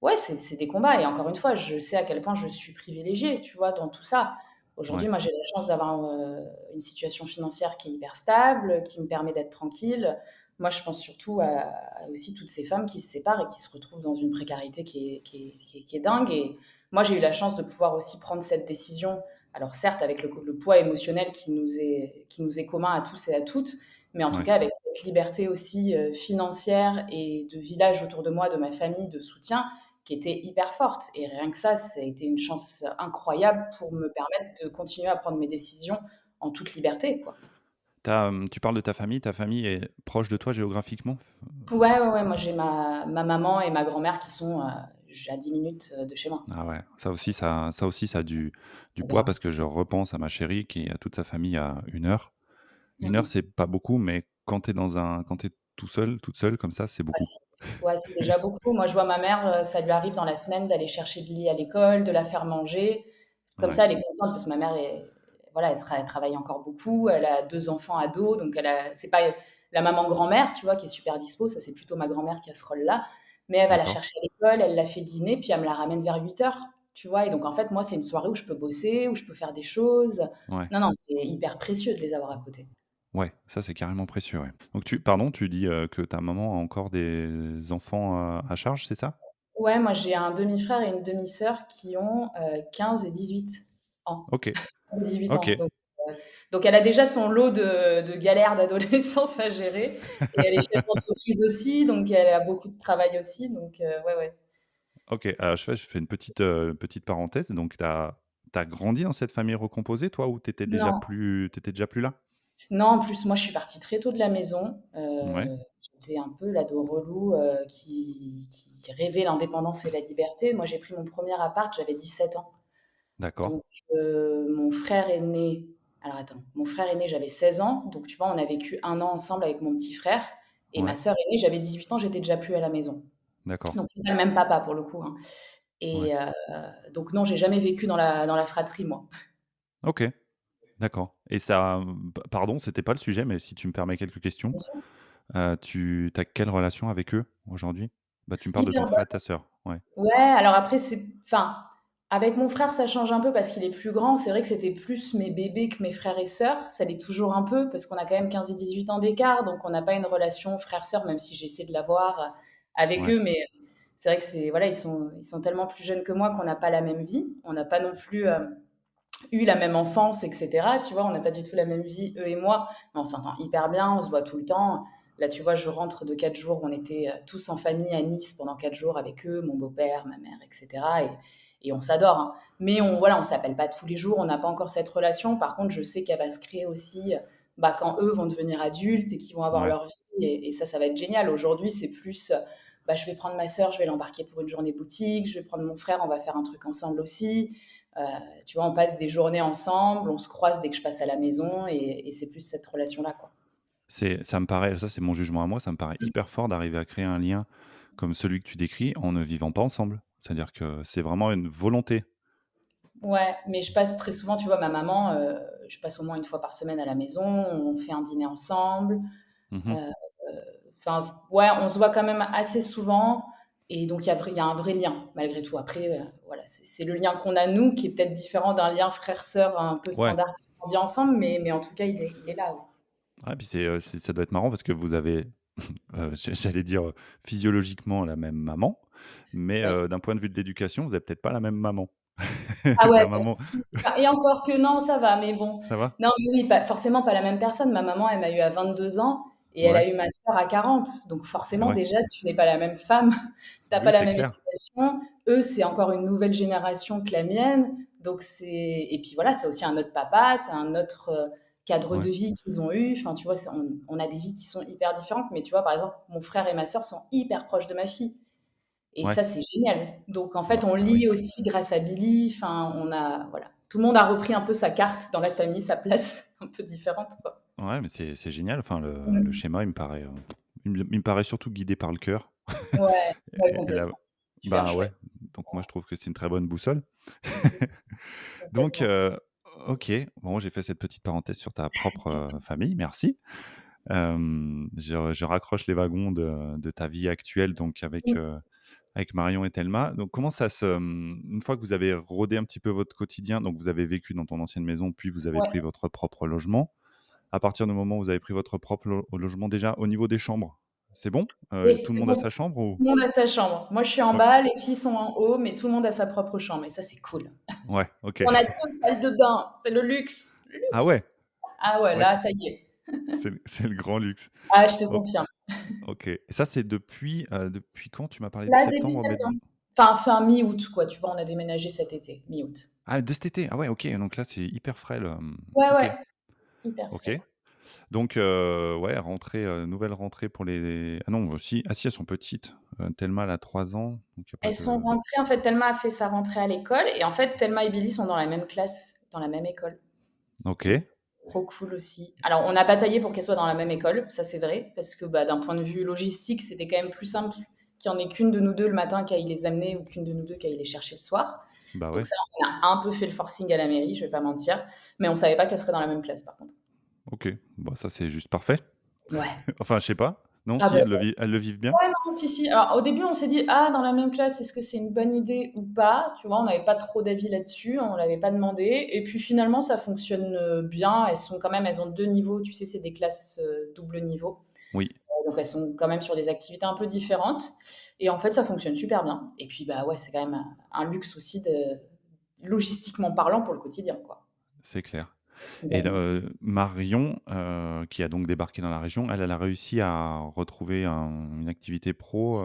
B: ouais, c'est des combats et encore une fois, je sais à quel point je suis privilégiée, tu vois, dans tout ça. Aujourd'hui,
A: ouais,
B: moi, j'ai la chance d'avoir, une situation financière qui est hyper stable, qui me permet d'être tranquille. Moi, je pense surtout à aussi toutes ces femmes qui se séparent et qui se retrouvent dans une précarité qui est dingue et moi, j'ai eu la chance de pouvoir aussi prendre cette décision, alors certes, avec le poids émotionnel qui nous est commun à tous et à toutes, mais en tout
A: ouais.
B: cas avec cette liberté aussi financière et de village autour de moi, de ma famille, de soutien, qui était hyper forte. Et rien que ça a été une chance incroyable pour me permettre de continuer à prendre mes décisions en toute liberté, quoi.
A: Tu parles de ta famille est proche de toi géographiquement?
B: Ouais, ouais, ouais, moi j'ai ma maman et ma grand-mère qui sont à 10 minutes de chez moi.
A: Ah ouais, ça a du poids
B: Grave.
A: parce que je repense à ma chérie qui a toute sa famille à 1 heure.
B: Mm,
A: 1 heure,
B: mm.
A: c'est pas beaucoup, mais quand tu es tout seul, toute seule comme ça, c'est
B: Ouais,
A: beaucoup.
B: c'est déjà beaucoup. Moi, je vois ma mère, ça lui arrive dans la semaine d'aller chercher Billy à l'école, de la faire manger. Comme
A: Ouais,
B: ça, elle est contente parce que ma mère est voilà, elle travaille encore beaucoup. Elle a 2 enfants ados, donc c'est pas la maman grand-mère, tu vois, qui est super dispo. Ça, c'est plutôt ma grand-mère qui a ce rôle-là. Mais elle va la
A: d'accord.
B: chercher à l'école, elle la fait dîner, puis elle me la ramène vers 8 heures, tu vois? Et donc en fait, moi, c'est une soirée où je peux bosser, où je peux faire des choses.
A: Ouais,
B: Non, non, c'est hyper précieux de les avoir à côté.
A: ouais, ça, c'est carrément précieux, ouais. Donc tu dis, que ta maman a encore des enfants, à charge, c'est ça?
B: Ouais, moi, j'ai un demi-frère et une demi-sœur qui ont 15 et 18 ans.
A: OK,
B: 18 ans.
A: OK.
B: Donc elle a déjà son lot de galères d'adolescence à gérer et elle est chef d'entreprise aussi, donc elle a beaucoup de travail aussi, donc ouais, ouais.
A: OK, alors je fais une petite parenthèse, donc tu as grandi dans cette famille recomposée, toi, ou
B: Non,
A: t'étais déjà plus là?
B: non, en plus, moi, je suis partie très tôt de la maison.
A: Ouais,
B: J'étais un peu l'ado relou, qui rêvait l'indépendance et la liberté. Moi, j'ai pris mon premier appart, j'avais 17 ans.
A: d'accord.
B: Donc mon frère aîné alors attends, mon frère aîné, j'avais 16 ans, donc tu vois, on a vécu 1 an ensemble avec mon petit frère et ma
A: Ouais,
B: sœur aînée, j'avais 18 ans, j'étais déjà plus à la maison.
A: d'accord.
B: Donc c'est pas le même papa pour le coup, hein
A: Ouais.
B: et donc non, j'ai jamais vécu dans la fratrie, moi.
A: OK, d'accord et ça, pardon, c'était pas le sujet, mais si tu me permets quelques questions,
B: Bien sûr.
A: tu as quelle relation avec eux aujourd'hui? Bah, tu me parles de ton
B: Hyper
A: frère et de
B: bonne.
A: ta sœur, ouais,
B: Ouais, alors après avec mon frère, ça change un peu parce qu'il est plus grand. C'est vrai que c'était plus mes bébés que mes frères et sœurs. Ça l'est toujours un peu parce qu'on a quand même 15 et 18 ans d'écart, donc on n'a pas une relation frère-sœur, même si j'essaie de l'avoir avec
A: ouais,
B: eux. Mais c'est vrai que voilà, ils sont tellement plus jeunes que moi qu'on n'a pas la même vie. On n'a pas non plus eu la même enfance, etc. Tu vois, on n'a pas du tout la même vie, eux et moi. Mais on s'entend hyper bien, on se voit tout le temps. Là, tu vois, je rentre de 4 jours. On était tous en famille à Nice pendant 4 jours avec eux, mon beau-père, ma mère, etc. Et on s'adore, hein. Mais voilà, on s'appelle pas tous les jours. On n'a pas encore cette relation. Par contre, je sais qu'elle va se créer aussi bah, quand eux vont devenir adultes et qu'ils vont avoir
A: ouais.
B: leur vie. Et ça va être génial. Aujourd'hui, c'est plus, bah, je vais prendre ma sœur, je vais l'embarquer pour une journée boutique. Je vais prendre mon frère, on va faire un truc ensemble aussi. Euh, Tu vois, on passe des journées ensemble, on se croise dès que je passe à la maison et c'est plus cette relation-là, quoi.
A: Ça me paraît ça, c'est mon jugement à moi, ça me paraît hyper fort d'arriver à créer un lien comme celui que tu décris en ne vivant pas ensemble. C'est-à-dire que c'est vraiment une volonté.
B: Ouais, mais je passe très souvent, tu vois, ma maman, je passe au moins une fois par semaine à la maison, on fait un dîner ensemble.
A: Mhm.
B: Heu, enfin, ouais, on se voit quand même assez souvent et donc il y a un vrai lien malgré tout. Après, voilà, c'est le lien qu'on a nous qui est peut-être différent d'un lien frère-sœur un peu
A: Ouais.
B: standard qui grandit ensemble, mais en tout cas, il est là, ouais.
A: Ouais, puis ça doit être marrant parce que vous avez, j'allais dire, physiologiquement la même maman, mais
B: Oui.
A: d'un point de vue de l'éducation, vous avez peut-être pas la même maman.
B: Ah ouais,
A: La maman
B: et encore que non, ça va, mais bon.
A: ça va?
B: Non, mais oui, pas forcément pas la même personne. Ma maman, elle m'a eu à 22 ans et elle a
A: Ouais,
B: eu ma sœur à 40. Donc forcément,
A: ouais.
B: déjà, tu n'es pas la même femme, tu as pas
A: Oui,
B: la
A: c'est
B: même
A: clair.
B: éducation. Eux, c'est encore une nouvelle génération que la mienne. Donc c'est et puis voilà, c'est aussi un autre papa, c'est un autre, cadre de
A: Ouais,
B: vie qu'ils ont eu. Enfin, tu vois, on a des vies qui sont hyper différentes, mais tu vois, par exemple, mon frère et ma sœur sont hyper proches de ma fille. Et
A: ouais.
B: ça, c'est génial. Donc, en fait,
A: Bah
B: on
A: bah, oui.
B: lit aussi grâce à Billy. Enfin, on a, voilà. Tout le monde a repris un peu sa carte dans la famille, sa place un peu différente, quoi.
A: Ouais, mais c'est génial. Enfin, le
B: Mmh.
A: schéma, il me paraît surtout guidé par le cœur.
B: Ouais, ouais,
A: Et là
B: complètement. Super
A: bah,
B: chouette.
A: ouais, donc moi, je trouve que c'est une très bonne boussole. Donc
B: Complètement.
A: OK, bon, j'ai fait cette petite parenthèse sur ta propre, famille, merci. Je raccroche les wagons de ta vie actuelle donc
B: Mmh.
A: avec Marion et Thelma. Donc comment une fois que vous avez rodé un petit peu votre quotidien, donc vous avez vécu dans ton ancienne maison, puis vous avez
B: Ouais.
A: pris votre propre logement. À partir du moment où vous avez pris votre propre logement, déjà au niveau des chambres, c'est bon?
B: Oui,
A: Tout le
B: c'est
A: monde a
B: bon.
A: sa chambre ou?
B: Tout le monde a sa chambre. Moi, je suis en
A: Ouais,
B: bas, les filles sont en haut, mais tout le monde a sa propre chambre et ça, c'est cool.
A: ouais, OK.
B: On a 2 salles de bain, c'est le luxe, le
A: Ah ouais,
B: luxe. Ah ouais,
A: ouais,
B: là, ça y est.
A: c'est le grand luxe.
B: Ah, je te
A: O
B: confirme.
A: OK. Et ça, c'est depuis quand tu m'as parlé de
B: Là, début
A: septembre? Mais
B: septembre. Enfin, fin mi-août, quoi. Tu vois, on a déménagé cet été, mi-août.
A: ah, de cet été? Ah ouais, OK, donc là, c'est hyper frais,
B: Ouais,
A: OK,
B: ouais, hyper
A: OK.
B: frais.
A: Donc ouais, nouvelle rentrée pour les ah non, si, ah si, elles sont petites. Thelma, elle a 3 ans, donc il y a pas
B: Elles sont
A: de
B: rentrées, en fait, Thelma a fait sa rentrée à l'école et en fait, Thelma et Billy sont dans la même classe, dans la même école. Donc
A: OK.
B: ça, c'est trop cool aussi. Alors, on a bataillé pour qu'elles soient dans la même école, ça c'est vrai, parce que bah, d'un point de vue logistique, c'était quand même plus simple qu'il y en ait qu'une de nous deux le matin qui aille les amener ou qu'une de nous deux qui aille les chercher le soir.
A: Bah
B: Donc
A: ouais,
B: ça, on a un peu fait le forcing à la mairie, je vais pas mentir, mais on savait pas qu'elles seraient dans la même classe par contre.
A: OK. Bah ça, c'est juste parfait.
B: Ouais.
A: Enfin, je sais pas. Non,
B: Ah
A: si,
B: bah,
A: elles le vivent bien?
B: ouais, non, si, si. Alors, au début, on s'est dit: «Ah, dans la même classe, est-ce que c'est une bonne idée ou pas?» Tu vois? On n'avait pas trop d'avis là-dessus, on l'avait pas demandé et puis finalement, ça fonctionne, bien. Elles ont 2 niveaux, tu sais, c'est des classes, double niveau.
A: Oui.
B: Donc elles sont quand même sur des activités un peu différentes et en fait, ça fonctionne super bien et puis, bah, ouais, c'est quand même un luxe aussi de logistiquement parlant pour le quotidien, quoi.
A: C'est clair. Et
B: Complètement.
A: Marion, qui a donc débarqué dans la région, elle a réussi à retrouver une activité pro,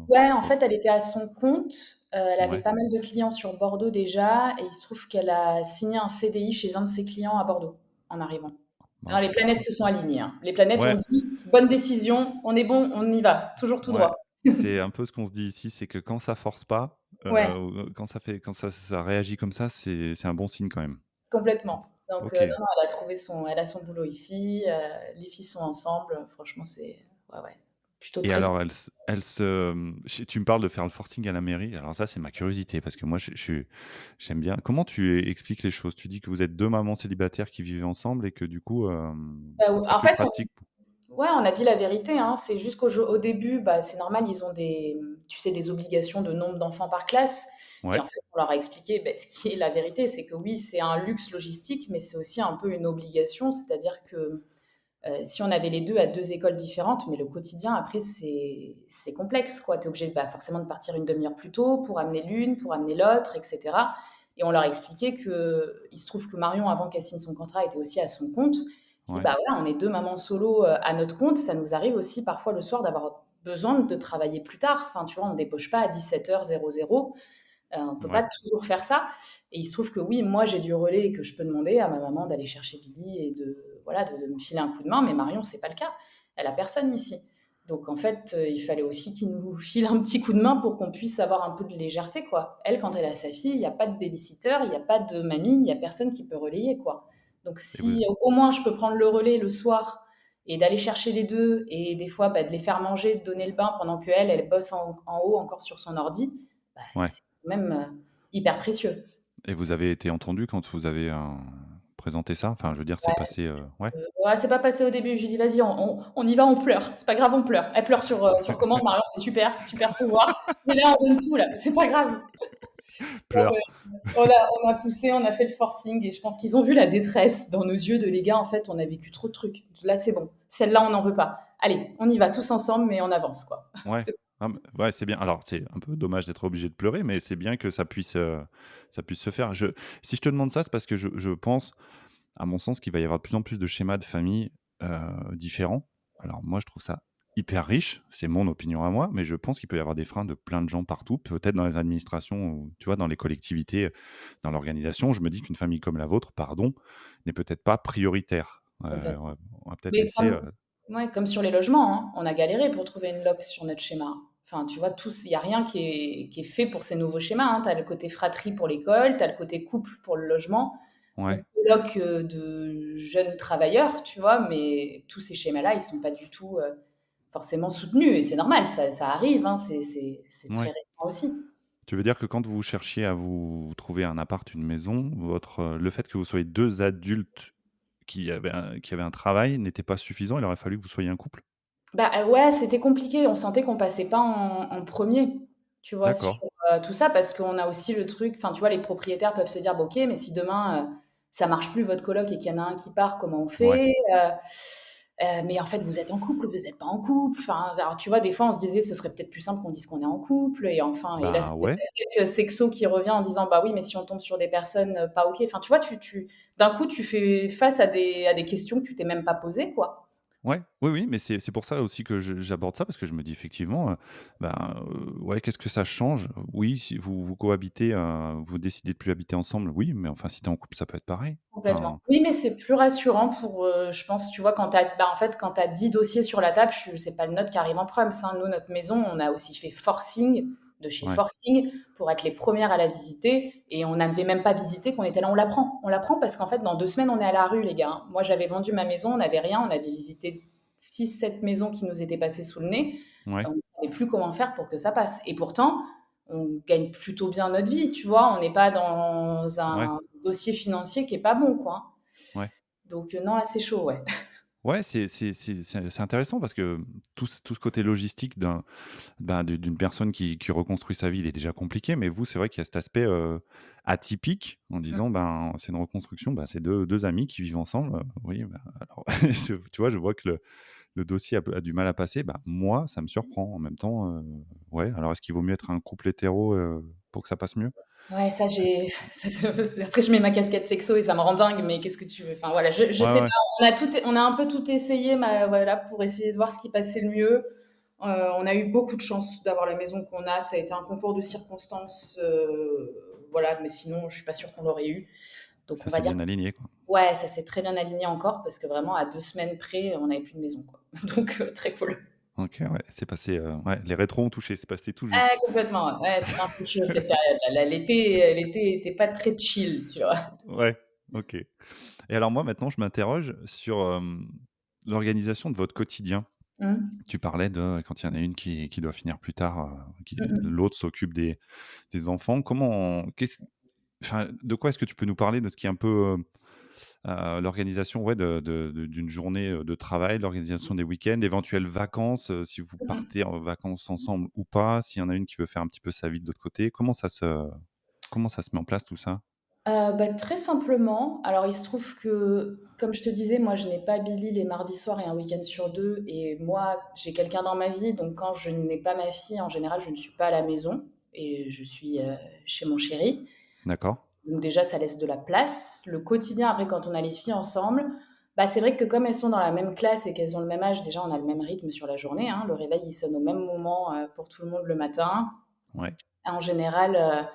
B: Ouais, en
A: au
B: fait, elle était à son compte, elle avait
A: ouais.
B: pas mal de clients sur Bordeaux déjà et il se trouve qu'elle a signé un CDI chez un de ses clients à Bordeaux, en arrivant. Alors
A: Bah,
B: les planètes se sont alignées, hein. Les planètes ont
A: ouais,
B: dit: «Bonne décision, on est bon, on y va, toujours tout
A: ouais.
B: droit».
A: C'est un peu ce qu'on se dit ici, c'est que quand ça force pas,
B: Ouais,
A: quand ça réagit comme ça, c'est un bon signe quand même.
B: complètement. Donc
A: OK.
B: non, non, elle a son boulot ici, les filles sont ensemble, franchement c'est ouais, ouais, plutôt
A: Et
B: très cool.
A: alors tu me parles de faire le forcing à la mairie. Alors ça, c'est ma curiosité parce que moi, j'aime bien. Comment tu expliques les choses? Tu dis que vous êtes 2 mamans célibataires qui vivent ensemble et que du coup, ça serait
B: En
A: plus
B: fait,
A: pratique p
B: ouais, on a dit la vérité, hein. C'est juste au début, bah, c'est normal, ils ont tu sais, des obligations de nombre d'enfants par classe. Et
A: ouais,
B: en fait, on leur a expliqué, ce qui est la vérité, c'est que oui, c'est un luxe logistique, mais c'est aussi un peu une obligation. C'est-à-dire que si on avait les deux à deux écoles différentes, mais le quotidien, après, c'est complexe, quoi. Tu es obligé bah, forcément de partir une demi-heure plus tôt pour amener l'une, pour amener l'autre, etc. Et on leur a expliqué que il se trouve que Marion, avant qu'elle signe son contrat, était aussi à son compte. Je dis,
A: ouais,
B: bah voilà, on est deux mamans solo à notre compte. Ça nous arrive aussi parfois le soir d'avoir besoin de travailler plus tard. Enfin, tu vois, on ne débauche pas à 17h00. On ne peut pas
A: ouais.
B: toujours faire ça. Et il se trouve que oui, moi j'ai du relais et que je peux demander à ma maman d'aller chercher Billy et voilà, de me filer un coup de main, mais Marion, c'est pas le cas. Elle a personne ici. Donc en fait, il fallait aussi qu'il nous file un petit coup de main pour qu'on puisse avoir un peu de légèreté, quoi. Elle, quand elle a sa fille, il n'y a pas de babysitter, il n'y a pas de mamie, il n'y a personne qui peut relayer, quoi. Donc
A: Et vous
B: si au moins je peux prendre le relais le soir et d'aller chercher les deux et des fois bah, de les faire manger, de donner le bain pendant que elle bosse en haut encore sur son ordi, bah,
A: ouais.
B: c'est même hyper précieux.
A: Et vous avez été entendu quand vous avez, présenté ça? Enfin, je veux dire, c'est passé, ouais?
B: Ouais, c'est pas passé au début. Je lui dis: «Vas-y, on y va, on pleure. C'est pas grave, on pleure». Elle pleure sur commande. Marion, c'est super, super pouvoir. Et là, on donne tout là, c'est pas grave. Non, mais
A: Pleure.
B: on a poussé, on a fait le forcing et je pense qu'ils ont vu la détresse dans nos yeux de les gars, en fait, on a vécu trop de trucs. Là, c'est bon. Celle-là, on n'en veut pas. Allez, on y va tous ensemble, mais on avance, quoi.
A: Ouais.
B: C'est
A: Ah mais ouais, c'est bien. Alors, c'est un peu dommage d'être obligé de pleurer, mais c'est bien que ça puisse se faire. Si je te demande ça, c'est parce que je pense, à mon sens, qu'il va y avoir de plus en plus de schémas de famille, différents. Alors moi, je trouve ça hyper riche, c'est mon opinion à moi, mais je pense qu'il peut y avoir des freins de plein de gens partout, peut-être dans les administrations ou, tu vois, dans les collectivités, dans l'organisation. Je me dis qu'une famille comme la vôtre, pardon, n'est peut-être pas prioritaire.
B: complètement.
A: On va peut-être
B: Mais
A: laisser,
B: ouais, comme sur les logements, hein, on a galéré pour trouver une loc sur notre schéma. Enfin, tu vois, tous, il y a rien qui est fait pour ces nouveaux schémas, hein. Tu as le côté fratrie pour l'école, tu as le côté couple pour le logement, on
A: ouais,
B: coloc, de jeunes travailleurs, tu vois? Mais tous ces schémas-là, ils sont pas du tout, forcément soutenus et c'est normal, ça arrive, hein, c'est très
A: ouais.
B: récent aussi.
A: Tu veux dire que quand vous cherchiez à vous trouver un appart, une maison, le fait que vous soyez 2 adultes qui avaient un travail n'était pas suffisant, il aurait fallu que vous soyez un couple?
B: Bah, ouais, c'était compliqué. On sentait qu'on passait pas en 1er, tu vois?
A: D'accord,
B: Sur, tout ça parce qu'on a aussi le truc enfin, tu vois, les propriétaires peuvent se dire: «Bah, OK, mais si demain, ça marche plus votre coloc et qu'il y en a un qui part, comment on
A: ouais.
B: fait?» Mais en fait, vous êtes en couple, vous êtes pas en couple. Enfin, alors, tu vois, des fois, on se disait: «Ce serait peut-être plus simple qu'on dise qu'on est en couple» et enfin et là,
A: Bah,
B: c'est la
A: ouais,
B: casquette, sexo qui revient en disant: «Bah, oui, mais si on tombe sur des personnes, pas OK». Enfin, tu vois, tu d'un coup, tu fais face à des questions que tu t'es même pas posées, quoi.
A: ouais, oui, oui, mais c'est pour ça aussi que j'aborde ça parce que je me dis effectivement, ouais, qu'est-ce que ça change? Oui, si vous cohabitez, vous décidez de plus habiter ensemble, oui, mais enfin, si tu es en couple, ça peut être pareil.
B: Complètement.
A: Enfin,
B: Oui, mais c'est plus rassurant pour, je pense, tu vois, quand tu as bah, en fait, quand tu as 10 dossiers sur la table, je c'est pas le nôtre qui arrive en premier. Hein. Nous, notre maison, on a aussi fait forcing, de chez
A: ouais,
B: forcing, pour être les premières à la visiter et on n'avait même pas visité qu'on était là, on la prend. On la prend parce qu'en fait, dans 2 semaines, on est à la rue, les gars, hein. Moi, j'avais vendu ma maison, on n'avait rien, on avait visité 6, 7 maisons qui nous étaient passées sous le nez.
A: ouais,
B: On ne savait plus comment faire pour que ça passe et pourtant, on gagne plutôt bien notre vie, tu vois? On n'est pas dans
A: ouais,
B: un dossier financier qui est pas bon, quoi.
A: ouais.
B: Donc non, là, c'est chaud, ouais.
A: Ouais, c'est intéressant parce que tout ce côté logistique d'une personne qui reconstruit sa vie, il est déjà compliqué, mais vous, c'est vrai qu'il y a cet aspect, atypique en
B: Mmh.
A: disant, ben, c'est une reconstruction, bah, c'est deux amis qui vivent ensemble, oui, bah, alors tu vois, je vois que le dossier a du mal à passer, bah, moi, ça me surprend. En même temps, ouais, alors est-ce qu'il vaut mieux être un couple hétéro, pour que ça passe mieux?
B: Ouais, ça, j'ai après, je mets ma casquette sexo et ça me rend dingue, mais qu'est-ce que tu veux? Enfin, voilà, je
A: Ouais,
B: sais
A: ouais,
B: pas. On a un peu tout essayé, ma voilà, pour essayer de voir ce qui passait le mieux. On a eu beaucoup de chance d'avoir la maison qu'on a. Ça a été un concours de circonstances, voilà, mais sinon, je suis pas sûre qu'on l'aurait eu. Donc on
A: ça
B: va
A: s'est
B: dire
A: bien aligné, quoi.
B: ouais, ça s'est très bien aligné encore parce que vraiment à 2 semaines près, on n'avait plus de maison, quoi. Donc très cool.
A: OK, ouais, c'est passé, ouais, les rétros ont touché, c'est passé tout
B: Ah
A: juste.
B: complètement, ouais. Ouais, c'était un peu chaud cette période-là. Là, l'été était pas très chill, tu vois?
A: Ouais, OK. Et alors moi, maintenant, je m'interroge sur, l'organisation de votre quotidien.
B: Mmh.
A: Tu parlais de quand il y en a une qui doit finir plus tard,
B: Mmh mh.
A: l'autre s'occupe des enfants. Enfin, de quoi est-ce que tu peux nous parler de ce qui est un peu, l'organisation, ouais, d'une journée, de travail, l'organisation des week-ends, d'éventuelles vacances, si vous
B: Mmh mh.
A: partez en vacances ensemble ou pas? S'il y en a une qui veut faire un petit peu sa vie de l'autre côté, comment ça se met en place tout ça?
B: Bah, très simplement, alors il se trouve que, comme je te disais, moi je n'ai pas Billy les mardis soirs et un week-end sur 2 et moi j'ai quelqu'un dans ma vie, donc quand je n'ai pas ma fille, en général, je ne suis pas à la maison et je suis, chez mon chéri.
A: D'accord.
B: Donc déjà, ça laisse de la place. Le quotidien, après, quand on a les filles ensemble, bah, c'est vrai que comme elles sont dans la même classe et qu'elles ont le même âge, déjà on a le même rythme sur la journée, hein. Le réveil, il sonne au même moment, pour tout le monde le matin.
A: Ouais.
B: En général,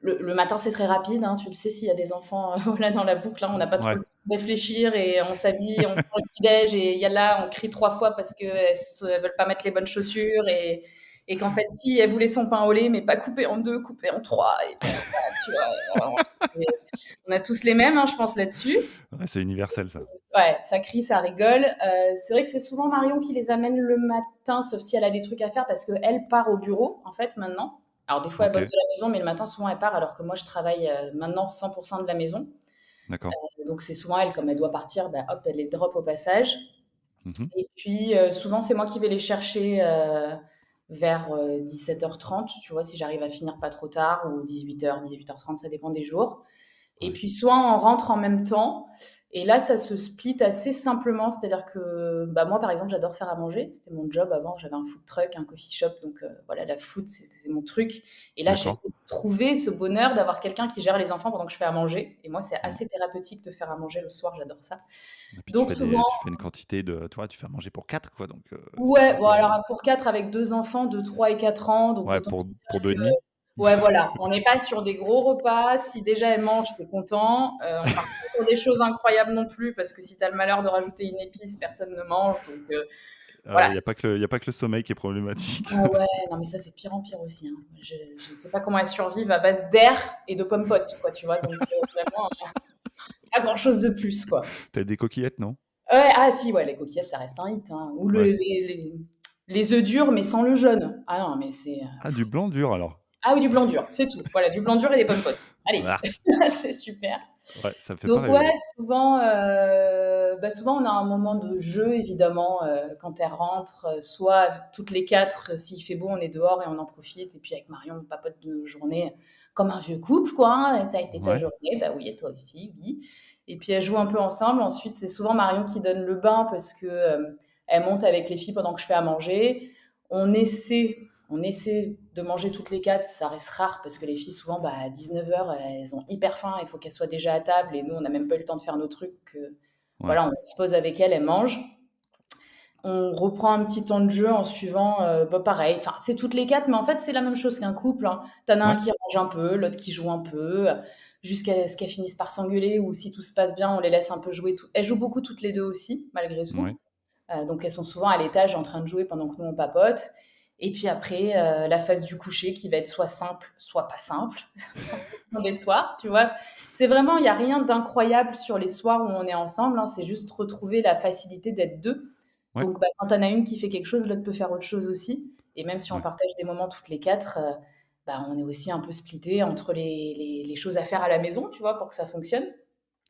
B: le matin, c'est très rapide, hein, tu le sais, s'il y a des enfants, voilà, dans la boucle, hein, on n'a pas trop
A: Ouais.
B: le temps de réfléchir et on s'habille, on prend le petit déj et yallah, on crie 3 fois parce qu'elles veulent pas mettre les bonnes chaussures et qu'en fait, si, elles voulaient son pain au lait, mais pas coupé en 2, coupé en 3 et bon, voilà, tu vois? On a tous les mêmes, hein, je pense là-dessus.
A: Ouais, c'est universel ça.
B: Ouais, ça crie, ça rigole. C'est vrai que c'est souvent Marion qui les amène le matin, sauf si elle a des trucs à faire parce qu'elle part au bureau, en fait, maintenant. Alors des fois, elle
A: Ok,
B: bosse de la maison, mais le matin, souvent, elle part, alors que moi, je travaille maintenant 100% de la maison.
A: d'accord.
B: Donc c'est souvent elle, comme elle doit partir, bah, hop, elle les drop au passage.
A: Mhm.
B: Et puis souvent, c'est moi qui vais les chercher vers 17h30, tu vois, si j'arrive à finir pas trop tard, ou 18h, 18h30, ça dépend des jours. Et
A: Ouais.
B: puis soit on rentre en même temps, et là ça se split assez simplement, c'est-à-dire que bah, moi par exemple j'adore faire à manger, c'était mon job avant, j'avais un food truck, un coffee shop, donc voilà, la food c'est mon truc. Et là j'ai
A: D'accord.
B: trouvé ce bonheur d'avoir quelqu'un qui gère les enfants pendant que je fais à manger, et moi c'est
A: Ouais.
B: assez thérapeutique de faire à manger le soir, j'adore ça.
A: Et puis
B: Donc souvent,
A: tu fais une quantité de, toi, tu fais à manger pour 4, quoi. Donc c'est
B: ouais,
A: vrai
B: bon
A: que,
B: alors pour 4 avec 2 enfants de 3 et 4 ans, donc
A: ouais,
B: autant
A: pour
B: dire
A: deux et
B: que
A: demi.
B: ouais, voilà, on n'est pas sur des gros repas. Si déjà elle mange, t'es content. On part pas sur des choses incroyables non plus, parce que si t'as le malheur de rajouter une épice, personne ne mange. Donc
A: Il
B: voilà.
A: n'y a pas que y a pas que le sommeil qui est problématique.
B: Ah ouais, non mais ça c'est de pire en pire aussi, hein. Je ne sais pas comment elles survivent à base d'air et de pommes potes, quoi, tu vois. Donc vraiment, pas grand-chose de plus, quoi.
A: T'as des coquillettes, non?
B: Ouais, ah si, ouais, les coquillettes, ça reste un hit, hein. Ou
A: Ouais.
B: les œufs durs, mais sans le jaune. Ah non, mais c'est
A: Ah, du blanc dur alors.
B: ah oui, du blanc dur, c'est tout. Voilà, du blanc dur et des pommes potes. Allez,
A: Ah,
B: c'est super.
A: ouais, ça me fait pas
B: Donc
A: rêver.
B: ouais, souvent, bah, souvent on a un moment de jeu évidemment, quand elle rentre, soit toutes les 4, s'il fait beau, on est dehors et on en profite, et puis avec Marion, on papote de nos journées comme un vieux couple quoi, hein. «Ça a été ta
A: Ouais.
B: journée?» «Bah oui, et toi aussi, oui», et puis elles jouent un peu ensemble. Ensuite, c'est souvent Marion qui donne le bain parce que, elle monte avec les filles pendant que je fais à manger. On essaie on essaie de manger toutes les 4, ça reste rare parce que les filles, souvent, bah, à 19h, elles ont hyper faim, il faut qu'elles soient déjà à table, et nous, on n'a même pas eu le temps de faire nos trucs.
A: Ouais.
B: Voilà, on se pose avec elles, elles mangent. On reprend un petit temps de jeu en suivant, bah, pareil, enfin, c'est toutes les 4, mais en fait, c'est la même chose qu'un couple, hein. T'en as un
A: Ouais.
B: qui range un peu, l'autre qui joue un peu, jusqu'à ce qu'elles finissent par s'engueuler, ou si tout se passe bien, on les laisse un peu jouer. Elles jouent beaucoup toutes les deux aussi, malgré tout.
A: Ouais.
B: Donc elles sont souvent à l'étage en train de jouer pendant que nous on papote. Et puis après, la phase du coucher qui va être soit simple, soit pas simple, en fonction des soirs, tu vois. C'est vraiment, il n'y a rien d'incroyable sur les soirs où on est ensemble, hein, c'est juste retrouver la facilité d'être deux.
A: Ouais.
B: Donc bah, quand on a une qui fait quelque chose, l'autre peut faire autre chose aussi. Et même si on
A: Ouais.
B: partage des moments toutes les 4, bah, on est aussi un peu splitté entre les choses à faire à la maison, tu vois, pour que ça fonctionne.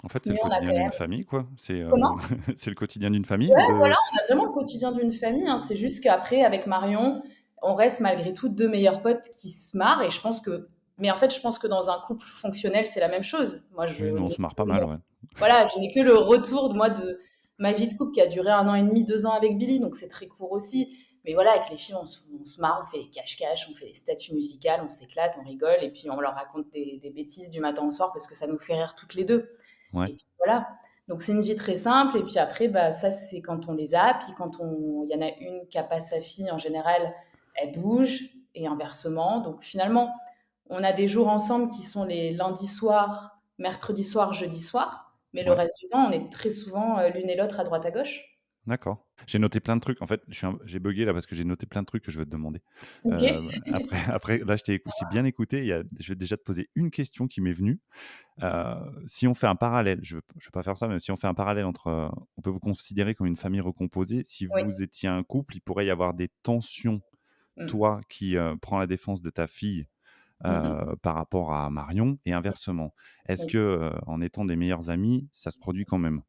A: En fait, c'est
B: Mais
A: le
B: on a
A: quotidien
B: quand
A: d'une
B: même...
A: famille, quoi. C'est
B: Comment?
A: c'est le quotidien d'une famille
B: Ouais,
A: de.
B: on a vraiment le quotidien d'une famille, hein. C'est juste qu'après, avec Marion, on reste malgré tout deux meilleurs potes qui se marrent. Et je pense que, mais en fait, je pense que dans un couple fonctionnel, c'est la même chose. Moi,
A: Oui, non, on se marre pas mal, ouais.
B: voilà, je n'ai que le retour de moi de ma vie de couple qui a duré 1 an et demi, 2 ans avec Billy, donc c'est très court aussi. Mais voilà, avec les filles, on se marre, on fait des cache-cache, on fait des statues musicales, on s'éclate, on rigole, et puis on leur raconte des bêtises du matin au soir parce que ça nous fait rire toutes les deux.
A: Ouais.
B: Et puis voilà. Donc c'est une vie très simple. Et puis après, bah, ça, c'est quand on les a. Puis quand il y en a une qui n'a pas sa fille, en général, elle bouge, et inversement. Donc finalement, on a des jours ensemble qui sont les lundis soirs, mercredi soir, jeudi soir. Mais le
A: Ouais.
B: reste du temps, on est très souvent l'une et l'autre à droite à gauche.
A: D'accord. J'ai noté plein de trucs. En fait, j'ai buggé là parce que j'ai noté plein de trucs que je veux te demander.
B: Ok.
A: Après, là, je t'ai bien écouté. Je vais déjà te poser une question qui m'est venue. Si on fait un parallèle, je vais pas faire ça, mais si on fait un parallèle entre, on peut vous considérer comme une famille recomposée. Si
B: Oui.
A: vous étiez un couple, il pourrait y avoir des tensions.
B: Mm.
A: Toi qui prends la défense de ta fille
B: Mm, mm.
A: par rapport à Marion et inversement. Est-ce
B: Oui.
A: que en étant des meilleurs amis, ça se produit quand même?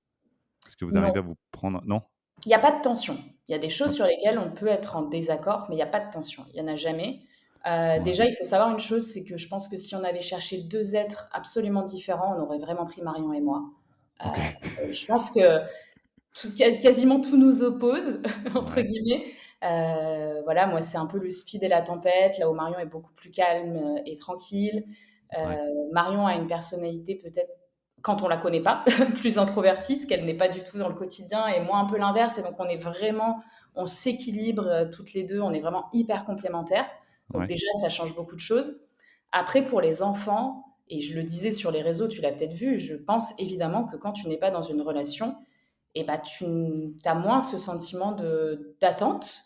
A: Est-ce que vous
B: Non.
A: arrivez à vous prendre? Non?
B: Il n'y a pas de tension. Il y a des choses
A: Ok.
B: sur lesquelles on peut être en désaccord, mais il n'y a pas de tension. Il n'y en a jamais.
A: Ouais.
B: Déjà, il faut savoir une chose, c'est que je pense que si on avait cherché deux êtres absolument différents, on aurait vraiment pris Marion et moi.
A: Ok.
B: Je pense que quasiment tout nous oppose, entre
A: Ouais.
B: guillemets. Voilà, moi, c'est un peu le speed et la tempête, là où Marion est beaucoup plus calme et tranquille.
A: Ouais.
B: Marion a une personnalité peut-être, quand on la connaît pas, plus introvertie, ce qu'elle n'est pas du tout dans le quotidien, et moi un peu l'inverse. Et donc on est vraiment, on s'équilibre toutes les deux, on est vraiment hyper complémentaires. Donc
A: Ouais.
B: déjà, ça change beaucoup de choses. Après, pour les enfants, et je le disais sur les réseaux, tu l'as peut-être vu, je pense évidemment que quand tu n'es pas dans une relation, et bah, tu as moins ce sentiment d'attente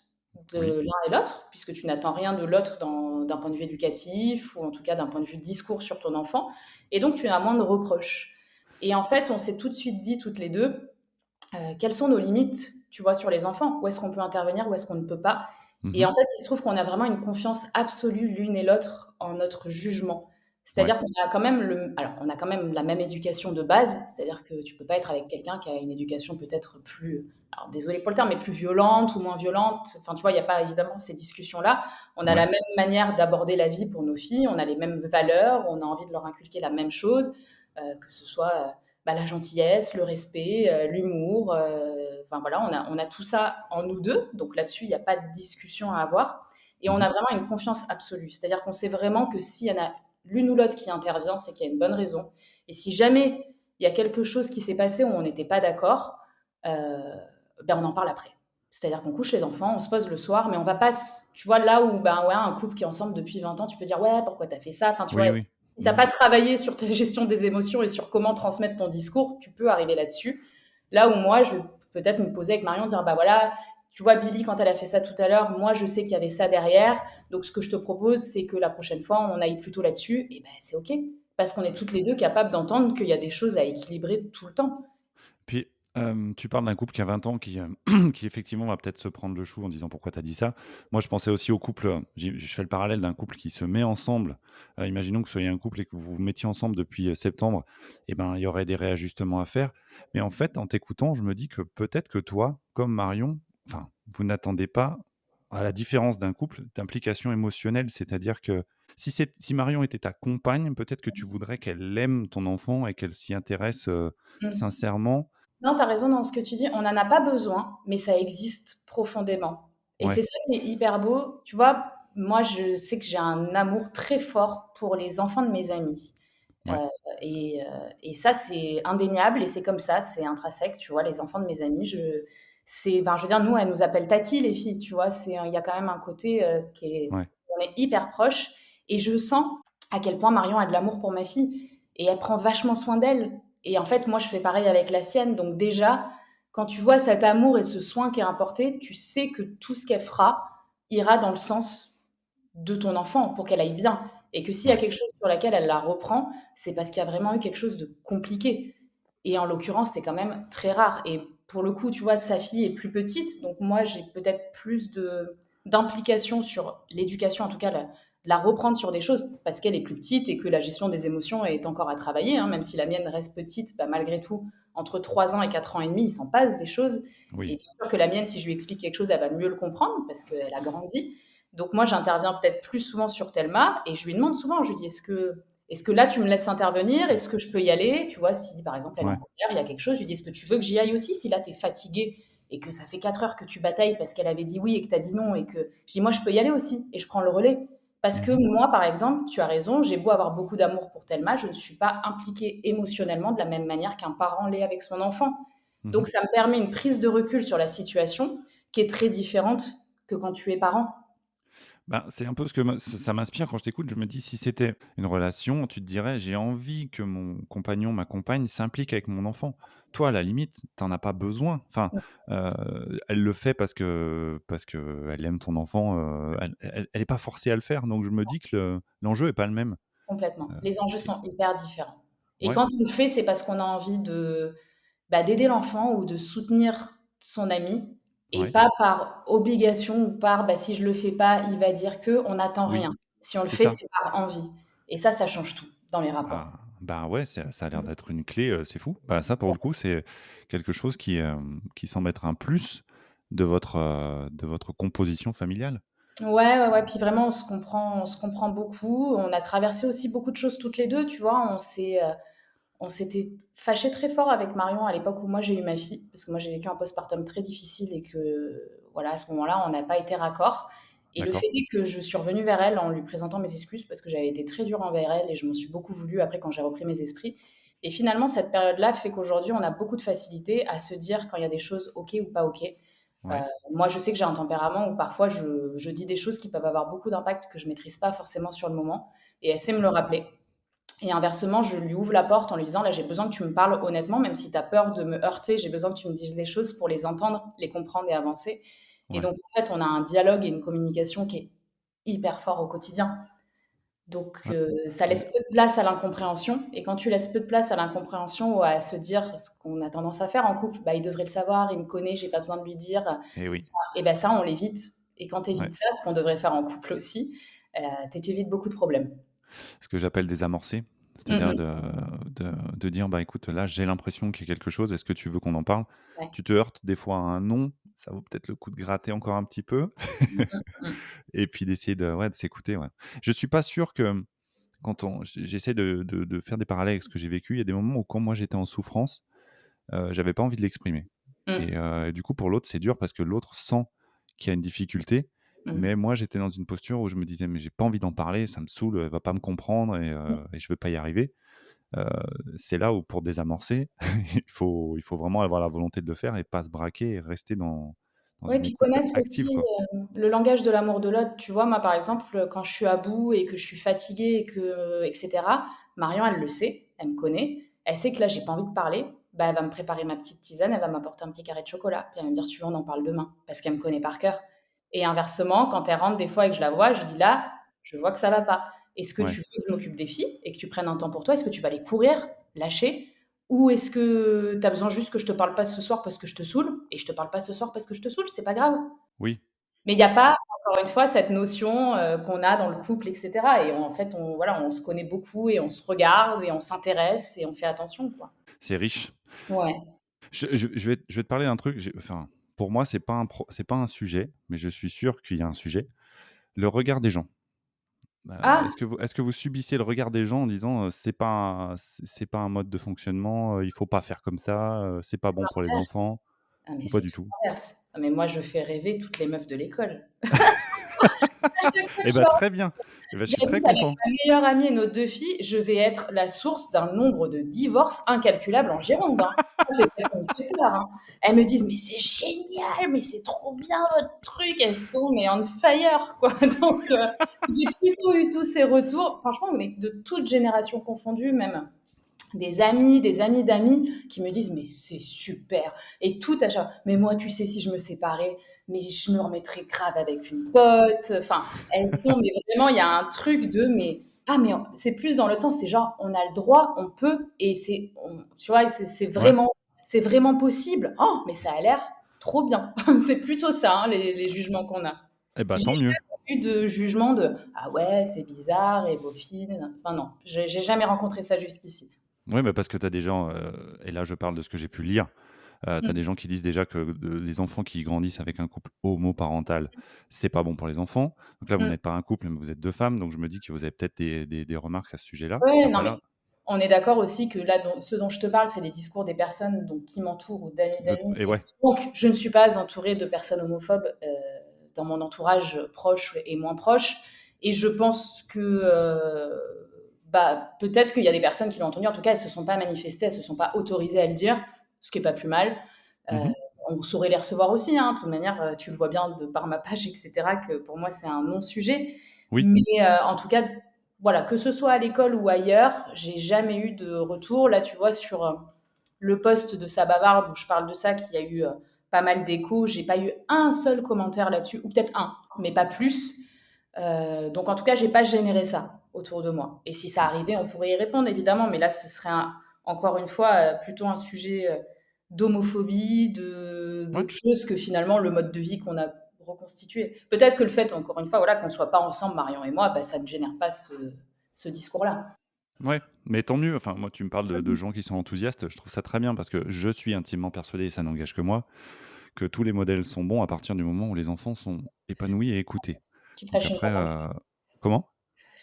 B: de
A: Oui.
B: l'un et l'autre, puisque tu n'attends rien de l'autre d'un point de vue éducatif, ou en tout cas d'un point de vue discours sur ton enfant, et donc tu as moins de reproches. Et en fait, on s'est tout de suite dit toutes les deux, quelles sont nos limites, tu vois, sur les enfants, où est-ce qu'on peut intervenir, où est-ce qu'on ne peut pas. Et
A: Mmh.
B: en fait, il se trouve qu'on a vraiment une confiance absolue l'une et l'autre en notre jugement.
A: Ouais.
B: C'est-à-dire qu'on a quand même on a quand même la même éducation de base, c'est-à-dire que tu peux pas être avec quelqu'un qui a une éducation peut-être plus, alors désolée pour le terme, mais plus violente ou moins violente. Enfin, tu vois, il y a pas évidemment ces discussions-là. On a la
A: Ouais.
B: même manière d'aborder la vie pour nos filles, on a les mêmes valeurs, on a envie de leur inculquer la même chose, que ce soit, bah, la gentillesse, le respect, l'humour, enfin voilà, on a tout ça en nous 2, donc là-dessus, il y a pas de discussion à avoir et on
A: Mmh.
B: a vraiment une confiance absolue. C'est-à-dire qu'on sait vraiment que s'il y en a l'une ou l'autre qui intervient, c'est qu'il y a une bonne raison et si jamais il y a quelque chose qui s'est passé où on n'était pas d'accord, heu, ben, on en parle après. C'est-à-dire qu'on couche les enfants, on se pose le soir, mais on va pas tu vois, là où, ben, ouais, un couple qui est ensemble depuis 20 ans, tu peux dire: «Ouais, pourquoi tu as fait ça?» Enfin, tu
A: Oui,
B: vois?
A: oui.
B: Si tu as
A: Mmh.
B: pas travaillé sur ta gestion des émotions et sur comment transmettre ton discours, tu peux arriver là-dessus. Là où moi, je vais peut-être me poser avec Marion, dire: «Bah, voilà, tu vois, Billy, quand elle a fait ça tout à l'heure, moi, je sais qu'il y avait ça derrière. Donc, ce que je te propose, c'est que la prochaine fois, on aille plutôt là-dessus.» Et ben, c'est OK. Parce qu'on est toutes les deux capables d'entendre qu'il y a des choses à équilibrer tout le temps.
A: Puis, tu parles d'un couple qui a 20 ans qui, qui effectivement va peut-être se prendre le chou en disant: «Pourquoi tu as dit ça?» Moi, je pensais aussi au couple, je fais le parallèle d'un couple qui se met ensemble. Imaginons que vous soyez un couple et que vous vous mettiez ensemble depuis, septembre, et ben, il y aurait des réajustements à faire. Mais en fait, en t'écoutant, je me dis que peut-être que toi, comme Marion, enfin, vous n'attendez pas, à la différence d'un couple, d'implication émotionnelle. C'est-à-dire que si Marion était ta compagne, peut-être que tu voudrais qu'elle aime ton enfant et qu'elle s'y intéresse,
B: Mmh.
A: sincèrement.
B: Non, tu as raison dans ce que tu dis. On n'en a pas besoin, mais ça existe profondément. Et
A: Ouais,
B: c'est ça qui est hyper beau. Tu vois, moi, je sais que j'ai un amour très fort pour les enfants de mes amis. Heu
A: ouais,
B: et ça, c'est indéniable et c'est comme ça, c'est intrinsèque, tu vois? Les enfants de mes amis, enfin, je veux dire, nous, elles nous appellent Tati, les filles, tu vois? Il y a quand même un côté, qui est
A: ouais.
B: on est hyper proches et je sens à quel point Marion a de l'amour pour ma fille et elle prend vachement soin d'elle et en fait, moi, je fais pareil avec la sienne donc déjà, quand tu vois cet amour et ce soin qui est apporté, tu sais que tout ce qu'elle fera ira dans le sens de ton enfant pour qu'elle aille bien et que s'il y a
A: Ouais.
B: quelque chose sur laquelle elle la reprend, c'est parce qu'il y a vraiment eu quelque chose de compliqué. Et en l'occurrence, c'est quand même très rare. Et pour le coup, tu vois, sa fille est plus petite, donc moi, j'ai peut-être plus d'implication sur l'éducation, en tout cas, la reprendre sur des choses parce qu'elle est plus petite et que la gestion des émotions est encore à travailler, hein, même si la mienne reste petite, bah, malgré tout, entre 3 ans et 4 ans et demi, il s'en passe des choses. Et
A: Oui.
B: bien sûr que la mienne, si je lui explique quelque chose, elle va mieux le comprendre parce qu'elle a grandi. Donc moi, j'interviens peut-être plus souvent sur Thelma et je lui demande souvent, je lui dis, est-ce que là, tu me laisses intervenir? Est-ce que je peux y aller? Tu vois, si par exemple, elle est en
A: Ouais.
B: colère, il y a quelque chose, je lui dis, est-ce que tu veux que j'y aille aussi? Si là, tu es fatiguée et que ça fait 4 heures que tu batailles parce qu'elle avait dit oui et que tu as dit non et que je dis, moi, je peux y aller aussi et je prends le relais. Parce que
A: Mmh.
B: moi, par exemple, tu as raison, j'ai beau avoir beaucoup d'amour pour Thelma, je ne suis pas impliquée émotionnellement de la même manière qu'un parent l'est avec son enfant.
A: Mmh.
B: Donc, ça me permet une prise de recul sur la situation qui est très différente que quand tu es parent.
A: Ben, c'est un peu ce que ça m'inspire quand je t'écoute. Je me dis: «Si c'était une relation, tu te dirais: "J'ai envie que mon compagnon, ma compagne s'implique avec mon enfant".» Toi, à la limite, tu en as pas besoin. Enfin, elle le fait parce qu'elle aime ton enfant, elle est pas forcée à le faire. Donc je me dis que l'enjeu est pas le même.
B: Complètement.
A: Heu
B: Les enjeux
A: et
B: sont hyper différents. Et
A: ouais,
B: quand on le fait, c'est parce qu'on a envie bah, d'aider l'enfant ou de soutenir son ami et
A: ouais,
B: pas par obligation ou par, bah, si je le fais pas, il va dire que, on n'attend
A: oui,
B: rien. Si on le
A: c'est
B: fait,
A: ça.
B: c'est par envie et ça change tout dans les rapports.
A: Bah, ouais, ça a l'air d'être une clé, c'est fou. Bah, ça, pour le coup, c'est quelque chose qui semble être un plus de votre composition familiale.
B: Ouais, ouais, ouais, puis vraiment on se comprend beaucoup. On a traversé aussi beaucoup de choses toutes les 2, tu vois? On s'était fâchés très fort avec Marion à l'époque où moi j'ai eu ma fille, parce que moi j'ai vécu un postpartum très difficile et que voilà, à ce moment-là, on n'a pas été raccord. Et le
A: D'accord.
B: fait est que je suis revenue vers elle en lui présentant mes excuses parce que j'avais été très dure envers elle et je m'en suis beaucoup voulu après quand j'ai repris mes esprits. Et finalement, cette période-là fait qu'aujourd'hui, on a beaucoup de facilité à se dire quand il y a des choses OK ou pas OK.
A: Ouais.
B: Moi, je sais que j'ai un tempérament où parfois je dis des choses qui peuvent avoir beaucoup d'impact que je maîtrise pas forcément sur le moment et elle sait me le rappeler. Et inversement, je lui ouvre la porte en lui disant: «Là, j'ai besoin que tu me parles honnêtement, même si tu as peur de me heurter, j'ai besoin que tu me dises des choses pour les entendre, les comprendre et avancer.» Et
A: Ouais.
B: donc, en fait, on a un dialogue et une communication qui est hyper fort au quotidien. Donc,
A: Ouais.
B: ça
A: Mmh.
B: laisse peu de place à l'incompréhension et quand tu laisses peu de place à l'incompréhension ou à se dire ce qu'on a tendance à faire en couple: «Bah, il devrait le savoir, il me connaît, j'ai pas besoin de lui dire»,
A: Et oui.
B: et ben ça, on l'évite Et quand tu
A: Ouais.
B: évites ça, ce qu'on devrait faire en couple aussi, tu évites beaucoup de problèmes.
A: Ce que j'appelle désamorcer,
B: Mmh
A: c'est-à-dire
B: mh.
A: de dire: «Bah, écoute, là, j'ai l'impression qu'il y a quelque chose, est-ce que tu veux qu'on en parle?»
B: Ouais.
A: Tu te heurtes des fois à un non, ça vaut peut-être le coup de gratter encore un petit peu
B: Mmh mh. Mmh.
A: et puis d'essayer de s'écouter, ouais. Je suis pas sûr que quand on j'essaie de faire des parallèles avec ce que j'ai vécu, il y a des moments où quand moi j'étais en souffrance, j'avais pas envie de l'exprimer
B: Mmh.
A: et du coup pour l'autre, c'est dur parce que l'autre sent qu'il y a une difficulté,
B: Mmh.
A: mais moi j'étais dans une posture où je me disais: «Mais j'ai pas envie d'en parler, ça me saoule, elle va pas me comprendre
B: Mmh.
A: et je veux pas y arriver». Heu, c'est là où pour désamorcer, il faut vraiment avoir la volonté de le faire et pas se braquer et rester dans
B: Ouais,
A: une
B: puis
A: écoute
B: connaître
A: active,
B: aussi,
A: quoi.
B: le langage de l'amour de l'autre. Tu vois, moi, par exemple, quand je suis à bout et que je suis fatiguée et cetera, Marion, elle le sait, elle me connaît. Elle sait que là, j'ai pas envie de parler. Bah, elle va me préparer ma petite tisane, elle va m'apporter un petit carré de chocolat, puis elle va me dire: «Si tu veux, on en parle demain», parce qu'elle me connaît par cœur. Et inversement, quand elle rentre des fois et que je la vois, je dis: «Là, je vois que ça va pas. Est-ce que
A: Ouais,
B: tu veux que je m'occupe des filles et que tu prennes un temps pour toi? Est-ce que tu vas aller courir, lâcher? Ou est-ce que tu as besoin juste que je te parle pas ce soir parce que je te saoule? Et je te parle pas ce soir parce que je te saoule, c'est pas grave».
A: oui,
B: Mais il n'y a pas, encore une fois, cette notion, qu'on a dans le couple et cetera et en fait, voilà, on se connaît beaucoup et on se regarde et on s'intéresse et on fait attention, quoi.
A: c'est riche.
B: Ouais.
A: Je vais te parler d'un truc, enfin, pour moi, c'est pas un sujet, mais je suis sûr qu'il y a un sujet. Le regard des gens.
B: Ah!
A: Est-ce que vous subissez le regard des gens en disant, c'est pas un mode de fonctionnement, il faut pas faire comme ça, c'est pas bon pour les
B: L'inverse.
A: enfants
B: Ah mais
A: ou pas
B: c'est
A: du
B: tout
A: tout?
B: l'inverse. Ah mais moi, je fais rêver toutes les meufs de l'école. À chaque fois que
A: Eh
B: je
A: ben
B: leur
A: très bien, eh ben je suis très
B: j'habite avec
A: content.
B: ma meilleure amie et nos 2 filles, je vais être la source d'un nombre de divorces incalculable en Gironde, hein. Moi, c'est ça qui me fait peur, hein. Elles me disent: «Mais c'est génial, mais c'est trop bien votre truc!» Elles sont mais on fire, quoi. Donc j'ai plutôt eu tous ces retours, franchement, mais de toutes générations confondues, même des amis d'amis qui me disent: «Mais c'est super» et tout à chaque «Mais moi, tu sais, si je me séparais, mais je me remettrais grave avec une pote». Enfin, elles sont mais vraiment, il y a un truc de mais ah mais c'est plus dans l'autre sens, c'est genre on a le droit, on peut et tu vois?
A: Ouais,
B: C'est vraiment possible. Oh, mais ça a l'air trop bien. C'est plutôt ça, hein, les jugements qu'on a.
A: eh ben
B: J'ai
A: tant mieux.
B: jamais eu de jugement de: «Ah ouais, c'est bizarre et vos filles, enfin non, j'ai jamais rencontré ça jusqu'ici.
A: Ouais, bah, parce que tu as des gens, et là je parle de ce que j'ai pu lire, tu as
B: Mmh.
A: des gens qui disent déjà que les enfants qui grandissent avec un couple homoparental, c'est pas bon pour les enfants. Donc là, vous
B: Mmh.
A: n'êtes pas un couple, mais vous êtes 2 femmes, donc je me dis que vous avez peut-être des remarques à ce sujet-là. Puis
B: Ouais, non,
A: après
B: mais
A: là,
B: on est d'accord aussi que là, ce dont je te parle, c'est les discours des personnes donc qui m'entourent ou d'amis
A: de
B: d'amis
A: et
B: et
A: ouais,
B: donc je ne suis pas entourée de personnes homophobes, dans mon entourage proche et moins proche et je pense que, bah, peut-être qu'il y a des personnes qui l'ont entendu. En tout cas, elles se sont pas manifestées, elles se sont pas autorisées à le dire, ce qui est pas plus mal. Heu,
A: mmh.
B: on saurait les recevoir aussi, hein. De toute manière, tu le vois bien de par ma page et cetera que pour moi, c'est un non-sujet.
A: Oui,
B: Mais, en tout cas, voilà, que ce soit à l'école ou ailleurs, j'ai jamais eu de retour. Là, tu vois, sur, le post de Sa Bavarde où je parle de ça, qui a eu, pas mal d'échos, j'ai pas eu un seul commentaire là-dessus ou peut-être un, mais pas plus. Donc en tout cas, j'ai pas généré ça autour de moi et si ça arrivait, on pourrait y répondre évidemment, mais là, ce serait encore une fois, plutôt un sujet, d'homophobie,
A: ouais.
B: d'autres choses que finalement le mode de vie qu'on a reconstitué. Peut-être que le fait, encore une fois, voilà, qu'on soit pas ensemble, Marion et moi, bah, ça ne génère pas ce discours-là.
A: Ouais, mais tant mieux. Enfin, moi, tu me parles de gens qui sont enthousiastes. Je trouve ça très bien parce que je suis intimement persuadé, et ça n'engage que moi, que tous les modèles sont bons à partir du moment où les enfants sont épanouis et écoutés.
B: Tu
A: Donc
B: prêches une
A: après,
B: convaincue.
A: comment?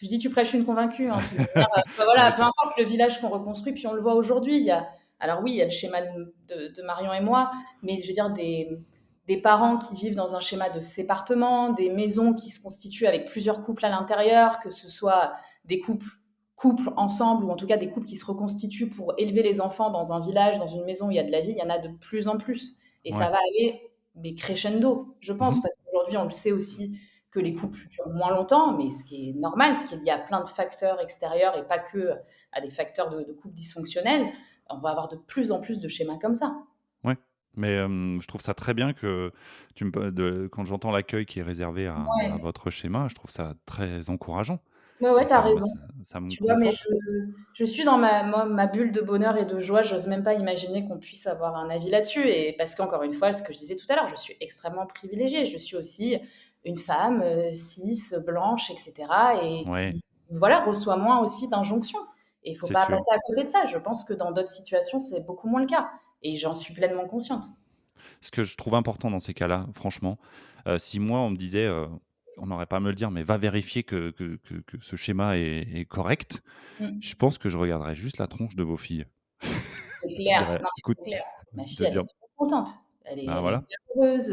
B: Je dis: «Tu prêches une convaincue», hein, tu veux dire, bah,
A: Non,
B: voilà,
A: mais
B: peu importe le village qu'on reconstruit, puis on le voit aujourd'hui, il y a alors oui, il y a le schéma de Marion et moi, mais je veux dire des parents qui vivent dans un schéma de sépartement, des maisons qui se constituent avec plusieurs couples à l'intérieur, que ce soit des couples ensemble ou en tout cas des couples qui se reconstituent pour élever les enfants dans un village, dans une maison où il y a de la vie, il y en a de plus en plus et ça
A: ouais.
B: va aller, mais crescendo, je
A: Mmh.
B: pense, parce qu'aujourd'hui, on le sait aussi que les couples durent moins longtemps, mais ce qui est normal, ce qui est lié à plein de facteurs extérieurs et pas que à des facteurs de couples dysfonctionnels. On va avoir de plus en plus de schémas comme ça.
A: Ouais, mais je trouve ça très bien que tu me pa de quand j'entends l'accueil qui est réservé à
B: Ouais,
A: votre schéma, je trouve ça très encourageant
B: ouais, ouais,
A: et
B: tu as raison.
A: ça me
B: Tu vois, mais
A: conforte.
B: je suis dans ma bulle de bonheur et de joie. J'ose même pas imaginer qu'on puisse avoir un avis là-dessus. Et parce qu'encore une fois, ce que je disais tout à l'heure, je suis extrêmement privilégiée. Je suis aussi une femme, cis, blanche et cetera et
A: Ouais,
B: qui, voilà, reçoit moins aussi d'injonctions et il faut
A: c'est
B: pas
A: sûr.
B: passer à côté de ça. Je pense que dans d'autres situations, c'est beaucoup moins le cas et j'en suis pleinement consciente.
A: Ce que je trouve important dans ces cas-là, franchement, si moi on me disait, on n'aurait pas à me le dire, mais va vérifier que ce schéma est correct,
B: Mmh.
A: je pense que je regarderais juste la tronche de vos filles.
B: C'est
A: Je
B: clair,
A: dirais:
B: non, mais
A: «Écoute»,
B: c'est clair. Ma fille,
A: de
B: elle est
A: dire
B: trop contente.
A: bah,
B: Elle est
A: voilà,
B: bien heureuse,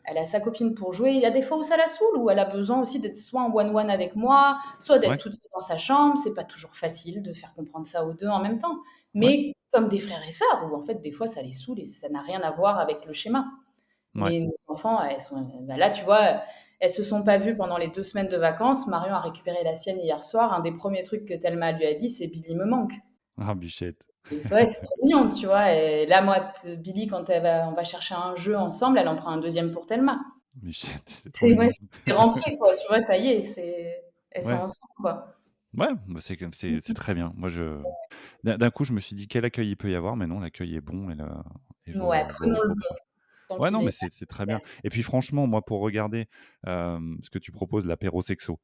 B: elle a sa copine pour jouer. Il y a des fois où ça la saoule, où elle a besoin aussi d'être soit en one-one avec moi, soit d'être
A: ouais,
B: toute seule dans sa chambre. C'est pas toujours facile de faire comprendre ça aux 2 en même temps.
A: ouais,
B: Mais comme des frères et sœurs, où en fait, des fois, ça les saoule et ça n'a rien à voir avec le schéma.
A: ouais.
B: Mais nos enfants, elles sont bah, là, tu vois, elles se sont pas vues pendant les 2 semaines de vacances. Marion a récupéré la sienne hier soir. Un des premiers trucs que Thelma lui a dit, c'est: «Billy me manque».
A: Ah bichette.
B: Et c'est vrai, c'est trop mignon, tu vois? Et là, moi, Billy, quand on va chercher un jeu ensemble, elle en prend un deuxième pour Thelma.
A: Bichette, c'est trop
B: C'est ouais,
A: mignon.
B: c'est rentré, quoi, tu vois? Ça y est, elles sont
A: Ouais,
B: ensemble, quoi.
A: ouais, bah, c'est comme c'est très bien. Moi je d'un coup je me suis dit: «Quel accueil il peut y avoir?» mais non, l'accueil est bon et
B: Ouais, prenons le bon, tant
A: ouais,
B: qu'il
A: non,
B: est
A: mais
B: là,
A: c'est très
B: c'est
A: bien et puis franchement, moi, pour regarder, ce que tu proposes, l'apéro sexo,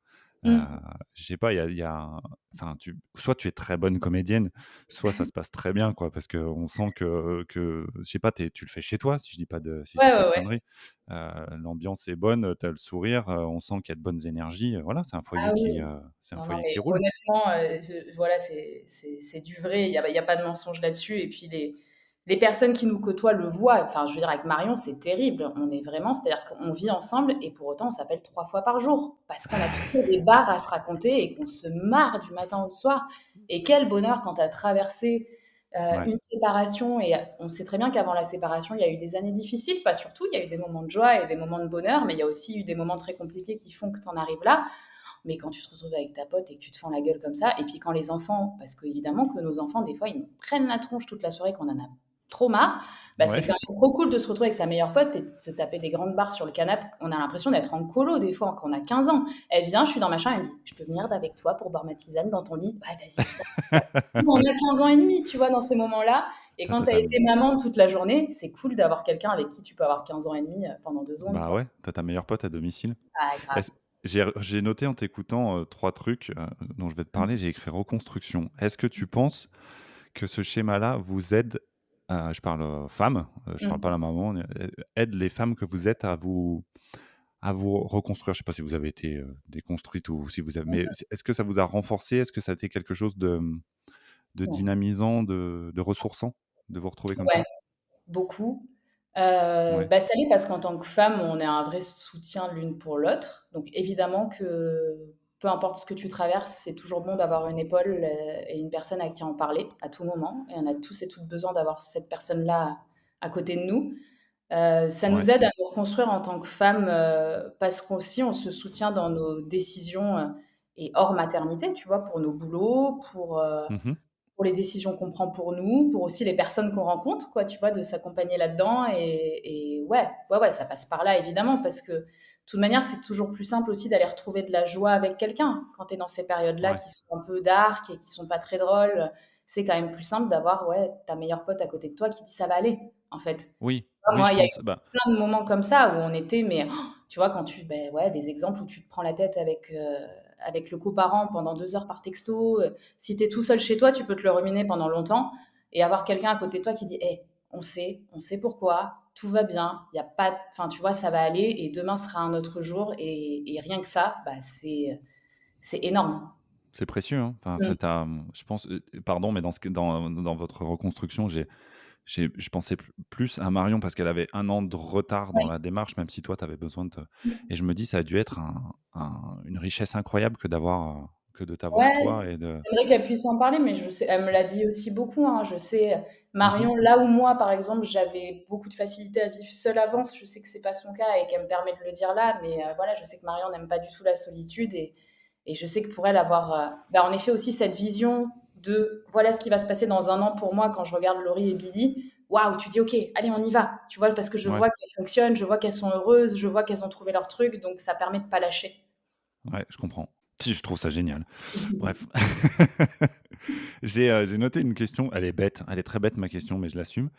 A: heu,
B: mmh.
A: je sais pas, il y a enfin, tu soit tu es très bonne comédienne, soit ça se passe très bien, quoi, parce qu'on sent que je sais pas, tu le fais chez toi, si je
B: Ouais,
A: dis pas de
B: ouais, ouais.
A: conneries, l'ambiance est bonne, tu as le sourire, on sent qu'il y a de bonnes énergies, voilà,
B: Ah oui.
A: c'est un
B: Non, non,
A: foyer
B: mais
A: qui roule.
B: honnêtement, voilà, c'est du vrai, il y a pas de mensonge là-dessus et puis les personnes qui nous côtoient le voient. Enfin, je veux dire avec Marion, c'est terrible. On est vraiment c'est-à-dire qu'on vit ensemble et pour autant on s'appelle 3 fois par jour parce qu'on a toujours des barres à se raconter et qu'on se marre du matin au soir et quel bonheur quand tu as traversé,
A: Ouais,
B: une séparation et on sait très bien qu'avant la séparation, il y a eu des années difficiles, pas surtout, il y a eu des moments de joie et des moments de bonheur, mais il y a aussi eu des moments très compliqués qui font que tu en arrives là. Mais quand tu te retrouves avec ta pote et que tu te fends la gueule comme ça, et puis quand les enfants, parce qu'évidemment que nos enfants, des fois, ils nous prennent la tronche toute la soirée, qu'on en a trop marre, bah, c'est
A: ouais.
B: quand même trop cool de se retrouver avec sa meilleure pote et de se taper des grandes barres sur le canapé. On a l'impression d'être en colo des fois quand on a 15 ans. Elle vient, je suis dans ma chambre, elle me dit: «Je peux venir avec toi pour boire ma tisane dans ton lit?» «Ouais, vas-y, viens». Nous, on a 15 ans et demi, tu vois, dans ces moments-là. Et
A: Tu
B: quand tu as
A: ta
B: été maman toute la journée, c'est cool d'avoir quelqu'un avec qui tu peux avoir 15 ans et demi pendant 2 secondes,
A: bah,
B: quoi.
A: ouais, tu ta meilleure pote à domicile.
B: Ah, grave.
A: Est-ce j'ai noté en t'écoutant, 3 trucs, dont je vais te
B: Mmh.
A: parler. J'ai écrit reconstruction. Est-ce que tu penses que ce schéma-là vous aide, je parle, femmes, je parle pas à
B: Mmh.
A: la maman, aide les femmes que vous êtes à vous reconstruire? Je sais pas si vous avez été, déconstruite ou si vous avez mais est-ce que ça vous a renforcé? Est-ce que ça a été quelque chose de
B: Ouais.
A: dynamisant, de ressourçant, de vous retrouver comme
B: Ouais.
A: ça?
B: Beaucoup.
A: Ouais,
B: Bah, ça l'est parce qu'en tant que femme, on est un vrai soutien l'une pour l'autre. Donc évidemment que peu importe ce que tu traverses, c'est toujours bon d'avoir une épaule, et une personne à qui en parler à tout moment et on a tous et toutes besoin d'avoir cette personne-là à côté de nous. Ça
A: ouais.
B: nous aide à nous reconstruire en tant que femmes, parce qu'aussi on se soutient dans nos décisions, et hors maternité, tu vois? Pour nos boulots,
A: Mmh.
B: pour les décisions qu'on prend pour nous, pour aussi les personnes qu'on rencontre, quoi, tu vois? De s'accompagner là-dedans et ouais, ouais, ouais, ça passe par là évidemment parce que, de toute manière, c'est toujours plus simple aussi d'aller retrouver de la joie avec quelqu'un. Quand tu es dans ces périodes-là
A: Ouais.
B: qui sont un peu dark et qui sont pas très drôles, c'est quand même plus simple d'avoir, ouais, ta meilleure pote à côté de toi qui dit: «Ça va aller», en fait.
A: Oui,
B: Ah,
A: oui,
B: moi,
A: je
B: il y a
A: pense,
B: eu
A: bah,
B: plein de moments comme ça où on était mais tu vois, quand tu beh, ouais, des exemples où tu te prends la tête avec le coparent pendant 2 heures par texto, si tu es tout seul chez toi, tu peux te le ruminer pendant longtemps et avoir quelqu'un à côté de toi qui dit: «Hey, on sait pourquoi, tout va bien, il y a pas d enfin, tu vois, ça va aller et demain sera un autre jour» et rien que ça, bah, c'est énorme.
A: c'est précieux, hein. Enfin,
B: Mmh.
A: je pense, pardon, mais dans votre reconstruction, je pensais plus à Marion parce qu'elle avait 1 an de retard dans
B: Ouais.
A: la démarche, même si toi, tu avais besoin de te
B: Mmh.
A: et je me dis: «Ça a dû être une richesse incroyable que de t'avoir
B: Ouais,
A: toi et de».
B: j'aimerais qu'elle puisse en parler, mais je sais elle me l'a dit aussi beaucoup, hein. Je sais,
A: Mmh.
B: Marion, là où moi, par exemple, j'avais beaucoup de facilité à vivre seule avant, je sais que c'est pas son cas et qu'elle me permet de le dire là, mais voilà, je sais que Marion n'aime pas du tout la solitude et je sais que pour elle avoir, bah, en effet aussi cette vision de: «Voilà ce qui va se passer dans 1 an pour moi», quand je regarde Laurie et Billy, waouh, tu dis: «OK, allez, on y va», tu vois? Parce que je
A: Ouais,
B: vois qu'elles fonctionnent, je vois qu'elles sont heureuses, je vois qu'elles ont trouvé leur truc, donc ça permet de pas lâcher.
A: ouais, je comprends. Si, je trouve ça génial. Bref. J'ai noté une question, elle est bête, elle est très bête ma question, mais je l'assume.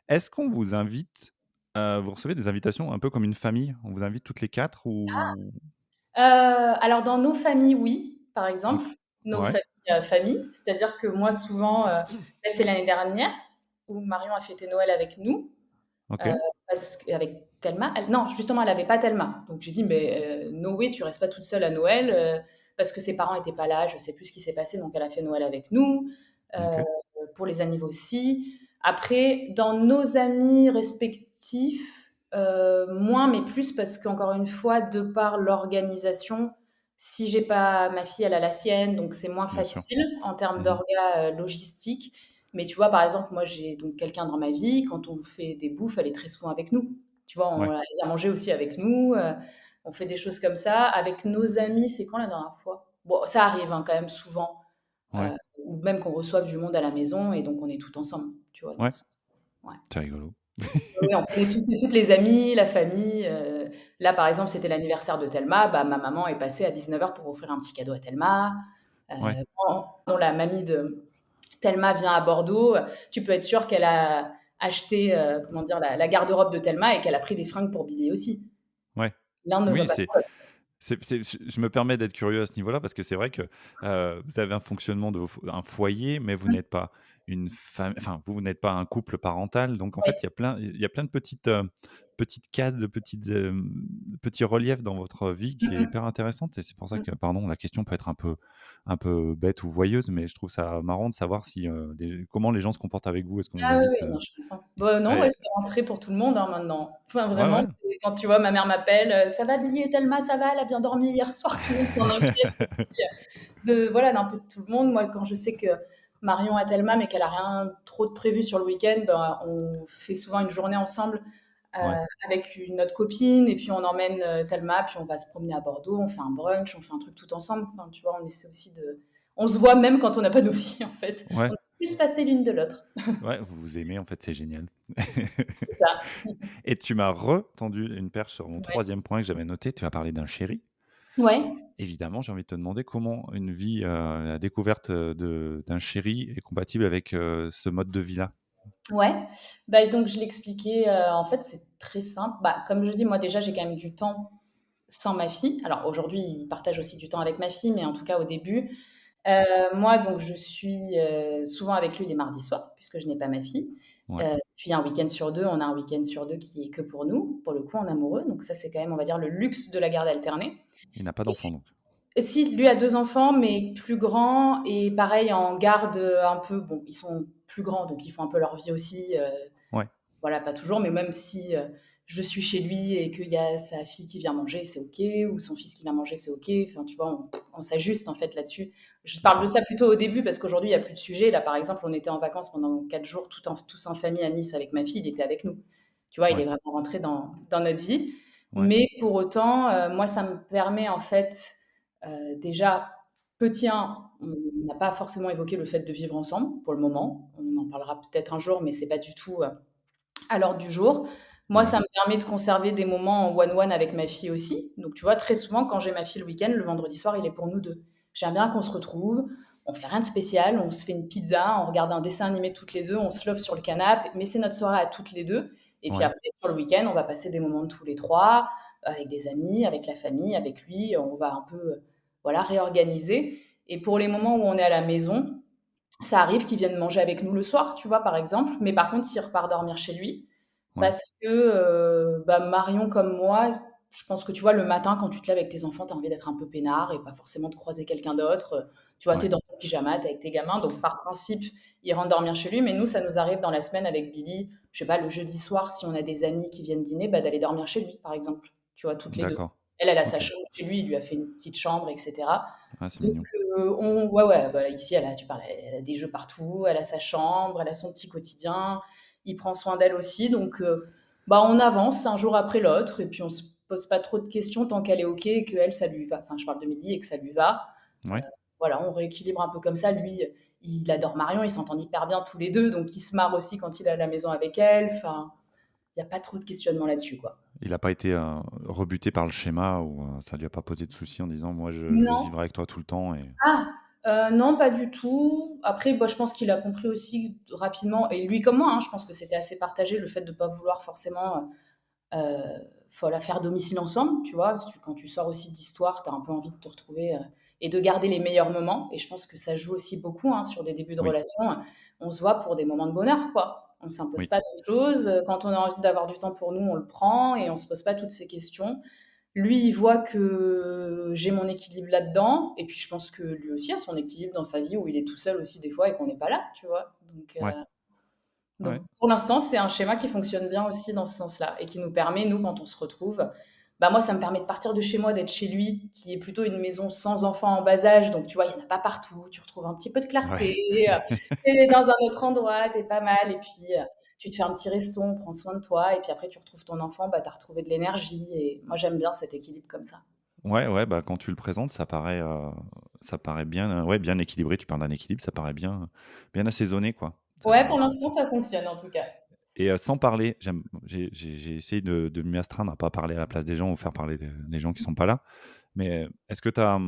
A: Est-ce qu'on vous invite, vous recevez des invitations un peu comme une famille? On vous invite toutes les 4 ou
B: Alors dans nos familles, oui, par
A: mmh,
B: exemple, nos
A: ouais,
B: familles, c'est-à-dire que moi souvent, là c'est l'année dernière où Marion a fêté Noël avec nous, heu,
A: OK,
B: parce qu'avec Thelma, elle non, justement, elle avait pas Thelma. Donc j'ai dit: «Mais, no way, tu restes pas toute seule à Noël», parce que ses parents étaient pas là, je sais plus ce qui s'est passé, donc elle a fait Noël avec nous, heu,
A: OK,
B: pour les anniv aussi. Après, dans nos amis respectifs, moins, mais plus parce qu'encore une fois, de par l'organisation, si j'ai pas ma fille, elle a la sienne, donc c'est moins
A: bien sûr.
B: facile en termes
A: Mmh.
B: logistique. Mais tu vois, par exemple, moi, j'ai donc quelqu'un dans ma vie, quand on fait des bouffes, elle est très souvent avec nous. Tu vois,
A: Ouais,
B: elle vient manger aussi avec nous, on fait des choses comme ça. Avec nos amis, c'est quand la dernière fois? Bon, ça arrive, hein, quand même souvent,
A: ouais,
B: ou même qu'on reçoive du monde à la maison et donc on est tout ensemble, tu vois, dans
A: ouais,
B: ce sens. Ouais.
A: c'est rigolo.
B: Oui, on connaît tous et toutes les amis, la famille, là, par exemple, c'était l'anniversaire de Thelma, bah, ma maman est passée à 19h pour offrir un petit cadeau à Thelma.
A: Ouais,
B: Quand la mamie de Thelma vient à Bordeaux, tu peux être sûr qu'elle a acheté, comment dire? La garde-robe de Thelma et qu'elle a pris des fringues pour Billy aussi.
A: ouais.
B: L'un ne va
A: Oui,
B: pas sans l'autre.
A: c'est je me permets d'être curieux à ce niveau-là parce que c'est vrai que, vous avez un fonctionnement de un foyer, mais vous
B: Mmh,
A: n'êtes pas une fam enfin, vous n'êtes pas un couple parental. Donc en
B: oui.
A: fait, il y a plein de petites cases, de petits reliefs dans votre vie
B: Mmh
A: qui est
B: mh.
A: hyper intéressante et c'est pour ça
B: Mmh.
A: que, pardon, la question peut être un peu bête ou voyeuse, mais je trouve ça marrant de savoir si, comment les gens se comportent avec vous. Est-ce qu'on vous
B: Ah oui,
A: invite,
B: oui, non, je comprends. Bah, non, ouais,
A: ouais,
B: c'est rentré pour tout le monde, hein, maintenant. Enfin,
A: ouais,
B: vraiment,
A: ouais.
B: c'est quand tu vois, ma mère m'appelle, «Ça va Billy et Thelma, ça va? Elle a bien dormi hier soir?» Tout le monde s'en inquiète aussi, voilà, d'un peu de tout le monde. Moi, quand je sais que Marion a Thelma, mais qu'elle a rien trop de prévu sur le week-end, ben, on fait souvent une journée ensemble,
A: Ouais.
B: avec une autre copine et puis on emmène, Thelma, puis on va se promener à Bordeaux, on fait un brunch, on fait un truc tout ensemble. Enfin, tu vois, on essaie aussi de on se voit même quand on n'a pas nos vies, en fait. On
A: Ouais,
B: est plus passées l'une de l'autre.
A: ouais, vous vous aimez en fait, c'est génial.
B: C'est ça.
A: Et tu m'as retendu une perche sur mon
B: Ouais.
A: troisième point que j'avais noté, tu as parlé d'un chéri.
B: Ouais.
A: Évidemment, j'ai envie de te demander comment une vie, la découverte, d'un chéri est compatible avec, ce mode de vie-là?
B: Ouais, bah, donc je l'expliquais, en fait, c'est très simple. Bah, comme je dis, moi, déjà, j'ai quand même du temps sans ma fille. Alors aujourd'hui, il partage aussi du temps avec ma fille, mais en tout cas, au début, moi, donc je suis, souvent avec lui les mardis soirs, puisque je n'ai pas ma fille.
A: Ouais,
B: Puis un week-end sur 2, on a un week-end sur 2 qui est que pour nous, pour le coup, en amoureux. Donc ça, c'est quand même, on va dire, le luxe de la garde alternée.
A: il n'a pas
B: Et
A: d'enfant donc?
B: si, lui a 2 enfants, mais plus grands et pareil en garde, un peu bon, ils sont plus grands, donc ils font un peu leur vie aussi,
A: Ouais,
B: voilà, pas toujours, mais même si, je suis chez lui et qu'il y a sa fille qui vient manger, c'est OK, ou son fils qui vient manger, c'est OK. Enfin, tu vois, on s'ajuste, en fait, là-dessus. Je parle de
A: d'accord.
B: ça plutôt au début parce qu'aujourd'hui, il y a plus de sujet. Là, par exemple, on était en vacances pendant 4 jours tous en famille à Nice avec ma fille, il était avec nous. Tu vois, il est
A: Ouais,
B: vraiment rentré dans notre vie.
A: ouais,
B: Mais pour autant, moi, ça me permet, en fait, déjà, petit 1, on n'a pas forcément évoqué le fait de vivre ensemble pour le moment. On en parlera peut-être un jour, mais c'est pas du tout, à l'ordre du jour. Moi,
A: ouais,
B: ça me permet de conserver des moments en one-one avec ma fille aussi. Donc, tu vois, très souvent, quand j'ai ma fille le week-end, le vendredi soir, il est pour nous 2. J'aime bien qu'on se retrouve, on fait rien de spécial, on se fait une pizza, on regarde un dessin animé toutes les 2, on se love sur le canapé, mais c'est notre soirée à toutes les 2. Et puis
A: ouais,
B: après, sur le week-end, on va passer des moments de tous les 3, avec des amis, avec la famille, avec lui. On va un peu, voilà, réorganiser. Et pour les moments où on est à la maison, ça arrive qu'il vienne manger avec nous le soir, tu vois, par exemple. Mais par contre, il repart dormir chez lui.
A: ouais,
B: Parce que, bah, Marion comme moi, je pense que, tu vois, le matin, quand tu te lèves avec tes enfants, tu as envie d'être un peu peinard et pas forcément de croiser quelqu'un d'autre. Tu vois, tu es
A: ouais,
B: dans ton pyjama, tu es avec tes gamins, donc par principe, il rentre dormir chez lui. Mais nous, ça nous arrive dans la semaine avec Billy, je sais pas, le jeudi soir, si on a des amis qui viennent dîner, bah, d'aller dormir chez lui, par exemple, tu vois, toutes les 2.
A: d'accord.
B: Elle a sa
A: OK.
B: chambre chez lui, il lui a fait une petite chambre et cetera.
A: Ah, c'est
B: Donc
A: mignon.
B: on ouais, ouais, bah, ici, elle a des jeux partout, elle a sa chambre, elle a son petit quotidien. Il prend soin d'elle aussi, donc bah, on avance un jour après l'autre et puis on se pose pas trop de questions tant qu'elle est OK et qu'elle, ça lui va. Enfin, je parle de Milly et que ça lui va. Heu,
A: Ouais.
B: voilà, on rééquilibre un peu comme ça. Lui, il adore Marion, ils s'entendent hyper bien tous les 2, donc il se marre aussi quand il est à la maison avec elle. Enfin, il y a pas trop de questionnement là-dessus, quoi.
A: Il a pas été, rebuté par le schéma ou, ça lui a pas posé de soucis en disant: «Moi, je veux
B: Non.
A: vivre avec toi tout le temps» et
B: Ah! Non, pas du tout. Après, bah, je pense qu'il a compris aussi rapidement et lui comme moi, hein, je pense que c'était assez partagé le fait de pas vouloir forcément, faut la faire domicile ensemble, tu vois? Quand tu sors aussi d'histoire, tu as un peu envie de te retrouver, et de garder les meilleurs moments et je pense que ça joue aussi beaucoup, hein, sur des débuts de
A: Oui,
B: relation, on se voit pour des moments de bonheur, quoi. On s'impose
A: oui,
B: pas d'autres choses, quand on a envie d'avoir du temps pour nous, on le prend et on se pose pas toutes ces questions. Lui, il voit que j'ai mon équilibre là-dedans et puis je pense que lui aussi a son équilibre dans sa vie où il est tout seul aussi des fois et qu'on n'est pas là, tu vois?
A: ouais, ouais.
B: Donc pour l'instant, c'est un schéma qui fonctionne bien aussi dans ce sens-là et qui nous permet, nous, quand on se retrouve, bah moi, ça me permet de partir de chez moi, d'être chez lui, qui est plutôt une maison sans enfants en bas âge. Donc, tu vois, il n'y en a pas partout. Tu retrouves un petit peu de clarté.
A: Ouais.
B: Tu dans un autre endroit, t'es pas mal. Et puis, tu te fais un petit resto, on prend soin de toi. Et puis après, tu retrouves ton enfant, bah, tu as retrouvé de l'énergie. Et moi, j'aime bien cet équilibre comme ça.
A: Ouais, ouais, bah, quand tu le présentes, ça paraît bien, ouais, bien équilibré. Tu parles d'un équilibre, ça paraît bien assaisonné, quoi.
B: Ouais,
A: Ça
B: pour l'instant, ça fonctionne en tout cas.
A: et sans parler, j'ai essayé de m'y astreindre à pas parler à la place des gens ou faire parler les gens qui sont pas là. Mais, est-ce que tu as,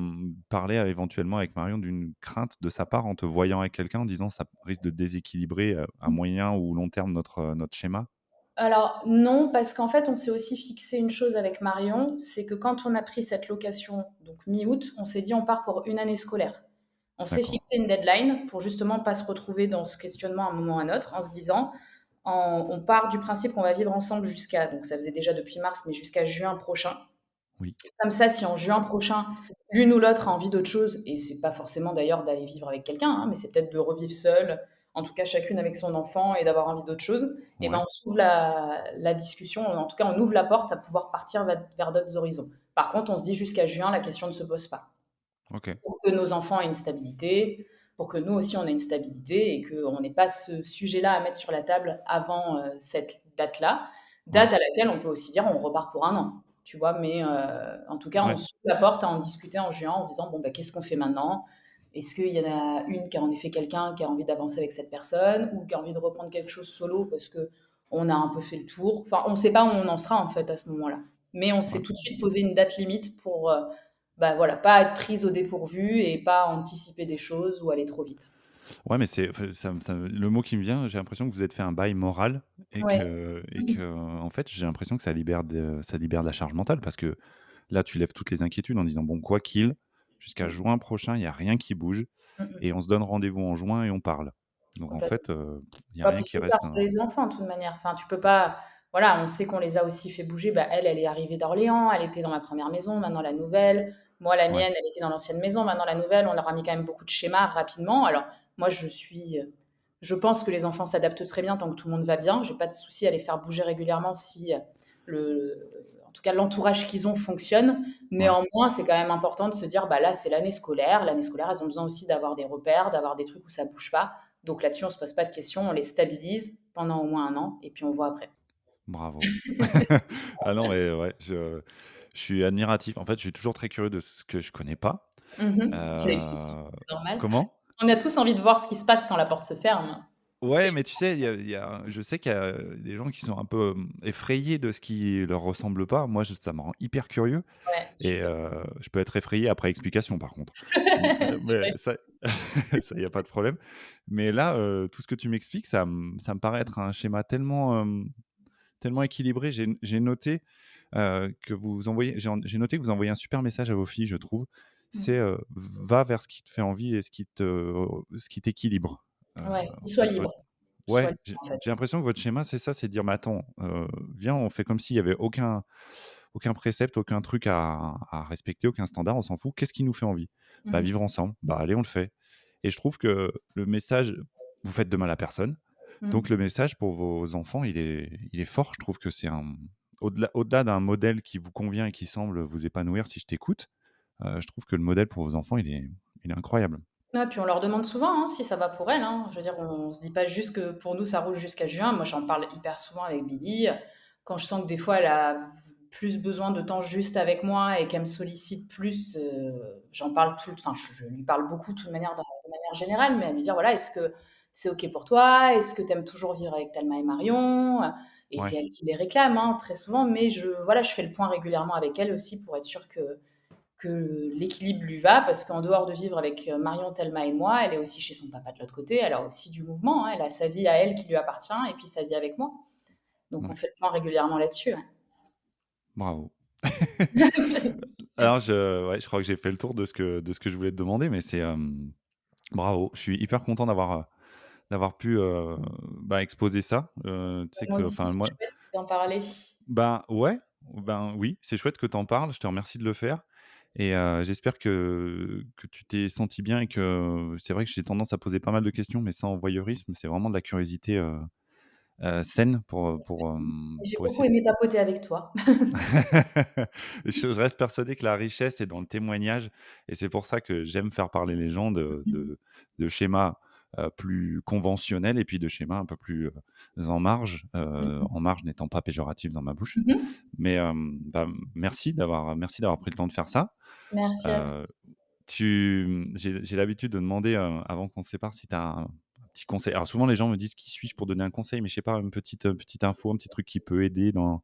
A: parlé, éventuellement avec Marion d'une crainte de sa part en te voyant avec quelqu'un en disant: «Ça risque de déséquilibrer, à moyen ou long terme notre schéma»?
B: Alors non, parce qu'en fait, on s'est aussi fixé une chose avec Marion, c'est que quand on a pris cette location, donc mi-août, on s'est dit on part pour une année scolaire. On s'est
A: D'accord,
B: fixé une deadline pour justement pas se retrouver dans ce questionnement à un moment ou à un autre, en se disant on part du principe qu'on va vivre ensemble jusqu'à, donc ça faisait déjà depuis mars, mais jusqu'à juin prochain.
A: oui,
B: Comme ça, si en juin prochain, l'une ou l'autre a envie d'autre chose, et c'est pas forcément d'ailleurs d'aller vivre avec quelqu'un, hein, mais c'est peut-être de revivre seule, en tout cas chacune avec son enfant et d'avoir envie d'autre chose, et ben
A: ouais,
B: on s'ouvre la discussion, en tout cas on ouvre la porte à pouvoir partir vers d'autres horizons. Par contre, on se dit jusqu'à juin, la question ne se pose pas.
A: OK,
B: Pour que nos enfants aient une stabilité, pour que nous aussi on ait une stabilité et qu'on n'ait pas ce sujet-là à mettre sur la table avant cette date-là,
A: ouais,
B: date à laquelle on peut aussi dire on repart pour un an, tu vois, mais en tout cas on
A: ouais,
B: s'ouvre la porte à en discuter en juin en se disant bon bah qu'est-ce qu'on fait maintenant? Est-ce qu'il y en a une qui a en effet quelqu'un qui a envie d'avancer avec cette personne ou qui a envie de reprendre quelque chose solo parce que on a un peu fait le tour. Enfin, on ne sait pas où on en sera en fait à ce moment-là. Mais on s'est tout de
A: OK.
B: suite posé une date limite pour bah, voilà, pas être prise au dépourvu et pas anticiper des choses ou aller trop vite.
A: Ouais, mais c'est enfin, le mot qui me vient, j'ai l'impression que vous êtes fait un bail moral
B: Ouais.
A: et que, en fait, j'ai l'impression que ça libère de la charge mentale parce que là, tu lèves toutes les inquiétudes en disant: «Bon, quoi qu'il, jusqu'à
B: Mmh.
A: juin prochain, il y a rien qui bouge
B: Mmh mh.
A: et on se donne rendez-vous en juin et on parle». Donc en
B: Complètement.
A: fait, il y a
B: Bah,
A: rien
B: puis
A: qui
B: c'est ça
A: reste,
B: pour les enfants de toute manière. Enfin, tu peux pas voilà, on sait qu'on les a aussi fait bouger. Bah, elle est arrivée d'Orléans, elle était dans ma première maison, maintenant la nouvelle. Moi, la
A: ouais,
B: mienne, elle était dans l'ancienne maison, maintenant la nouvelle. On leur a mis quand même beaucoup de schémas rapidement. Alors, moi, je pense que les enfants s'adaptent très bien tant que tout le monde va bien. J'ai pas de souci à les faire bouger régulièrement si, en tout cas, l'entourage qu'ils ont fonctionne.
A: ouais.
B: Néanmoins, c'est quand même important de se dire, bah, là, c'est l'année scolaire. L'année scolaire, elles ont besoin aussi d'avoir des repères, d'avoir des trucs où ça bouge pas. Donc là-dessus, on se pose pas de questions, on les stabilise pendant au moins un an et puis on voit après.
A: Bravo. Ah non, mais ouais, je suis admiratif. En fait, je suis toujours très curieux de ce que je connais pas.
B: Mmh. On est tous,
A: Heu
B: c'est normal.
A: comment?
B: On a tous envie de voir ce qui se passe quand la porte se ferme. C'est
A: Ouais, mais tu sais, je sais qu'il y a des gens qui sont un peu, effrayés de ce qui leur ressemble pas. Moi, ça me rend hyper curieux
B: ouais, je suis
A: et je peux être effrayé après explication, par contre.
B: c'est
A: Mais
B: vrai.
A: ça ça, y a pas de problème. Mais là, tout ce que tu m'expliques, ça me paraît être un schéma tellement équilibré. J'ai noté, que vous envoyez j'ai noté que vous envoyez un super message à vos filles, je trouve.
B: Mmh.
A: C'est, va vers ce qui te fait envie et ce qui t'équilibre.
B: Ouais,
A: En
B: qu'ils soient
A: fait,
B: libres. Qu'ils soient
A: ouais,
B: libres, en fait.
A: j'ai l'impression que votre schéma, c'est ça, c'est de dire: «Mais attends, viens, on fait comme s'il y avait aucun précepte, aucun truc à respecter, aucun standard, on s'en fout. Qu'est-ce qui nous fait envie? Bah,
B: Mmh.
A: vivre ensemble. Bah, allez, on le fait». Et je trouve que le message, vous faites de mal à personne, donc
B: Mmh.
A: le message pour vos enfants, il est fort. Je trouve que c'est au-delà d'un modèle qui vous convient et qui semble vous épanouir si je t'écoute, je trouve que le modèle pour vos enfants, il est incroyable.
B: Ouais, puis on leur demande souvent, hein, si ça va pour elles, hein. Je veux dire, on se dit pas juste que pour nous ça roule jusqu'à juin. Moi, j'en parle hyper souvent avec Billy. Quand je sens que des fois elle a plus besoin de temps juste avec moi et qu'elle me sollicite plus, j'en parle enfin, je lui parle beaucoup de toute manière, de manière générale, mais à lui dire voilà, est-ce que c'est OK pour toi? Est-ce que tu aimes toujours vivre avec Thelma et Marion? Et c'est
A: Ouais,
B: elle qui les réclame, hein, très souvent, mais voilà, je fais le point régulièrement avec elle aussi pour être sûre que l'équilibre lui va, parce qu'en dehors de vivre avec Marion, Thelma et moi, elle est aussi chez son papa de l'autre côté, elle a aussi du mouvement, hein, elle a sa vie à elle qui lui appartient, et puis sa vie avec moi. Donc on
A: ouais.
B: fait le point régulièrement là-dessus. Ouais.
A: Bravo. Alors
B: Merci.
A: je crois que j'ai fait le tour de ce que je voulais te demander, mais bravo. Je suis hyper content d'avoir pu, exposer ça. Tu sais
B: Moi
A: que
B: aussi,
A: enfin
B: c'est
A: moi
B: chouette d'en parler.
A: ben, ouais, ben, oui, c'est chouette que tu en parles, je te remercie de le faire et j'espère que tu t'es senti bien et que c'est vrai que j'ai tendance à poser pas mal de questions, mais sans voyeurisme, c'est vraiment de la curiosité, saine
B: J'ai
A: pour
B: beaucoup
A: essayer de
B: aimé papoter avec toi.
A: je reste persuadé que la richesse est dans le témoignage et c'est pour ça que j'aime faire parler les gens de schémas, plus conventionnels et puis de schémas un peu plus, en marge n'étant pas péjoratif dans ma bouche.
B: Mmh mh.
A: Mais, merci d'avoir pris le temps de faire ça.
B: Merci à toi.
A: Heu, j'ai l'habitude de demander, avant qu'on se sépare, si tu as un petit conseil. Alors souvent les gens me disent: «Qui suis-je pour donner un conseil?» mais je sais pas, une petite info, un petit truc qui peut aider dans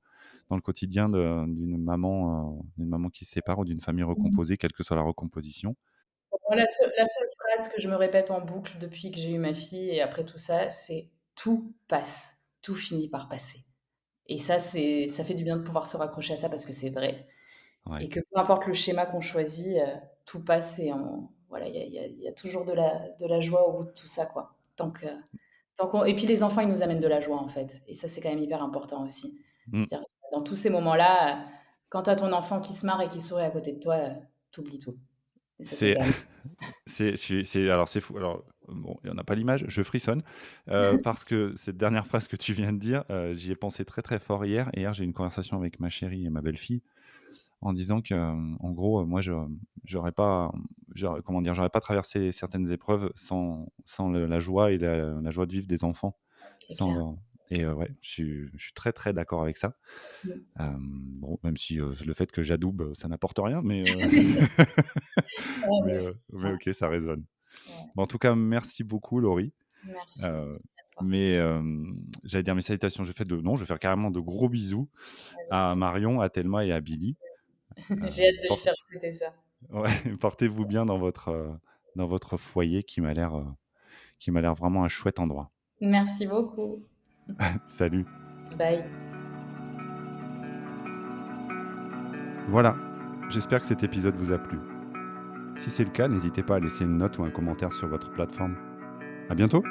A: le quotidien d'une maman qui se sépare ou d'une famille
B: Mmh.
A: recomposée, quelle que soit la recomposition.
B: Moi, la seule phrase que je me répète en boucle depuis que j'ai eu ma fille et après tout ça, c'est: «Tout passe, tout finit par passer» et ça fait du bien de pouvoir se raccrocher à ça parce que c'est vrai et
A: Ouais,
B: que peu importe le schéma qu'on choisit, tout passe et on voilà, il y a toujours de la joie au bout de tout ça, quoi. Tant qu'on et puis les enfants, ils nous amènent de la joie, en fait et ça, c'est quand même hyper important aussi.
A: mmh,
B: C'est-à-dire dans tous ces moments-là, quand tu as ton enfant qui se marre et qui sourit à côté de toi, tu oublies tout et ça, c'est
A: c'est
B: quand même
A: c'est alors c'est fou. Alors, bon, il y en a pas l'image, je frissonne, parce que cette dernière phrase que tu viens de dire, j'y ai pensé très, très fort hier. Hier, j'ai eu une conversation avec ma chérie et ma belle-fille en disant que, en gros, moi, j'aurais pas, comment dire? J'aurais pas traversé certaines épreuves sans la joie et la joie de vivre des enfants.
B: c'est
A: Sans
B: clair.
A: leur et ouais, je suis très, très d'accord avec ça.
B: Mmh.
A: Bon, même si, le fait que j'adoube, ça n'apporte rien, mais
B: Ouais, mais c'est
A: mais OK, ça résonne.
B: ouais,
A: Bon, en tout cas, merci beaucoup Laurie.
B: merci
A: Heu,
B: à toi.
A: mais j'allais dire mes salutations, je vais faire carrément de gros bisous à Marion, à Thelma et à Billy. Heu,
B: J'ai hâte de lui
A: por
B: faire écouter ça.
A: ouais, portez-vous bien dans votre foyer qui m'a l'air vraiment un chouette endroit.
B: Merci beaucoup.
A: Salut.
B: Bye.
A: Voilà, j'espère que cet épisode vous a plu. Si c'est le cas, n'hésitez pas à laisser une note ou un commentaire sur votre plateforme. À bientôt!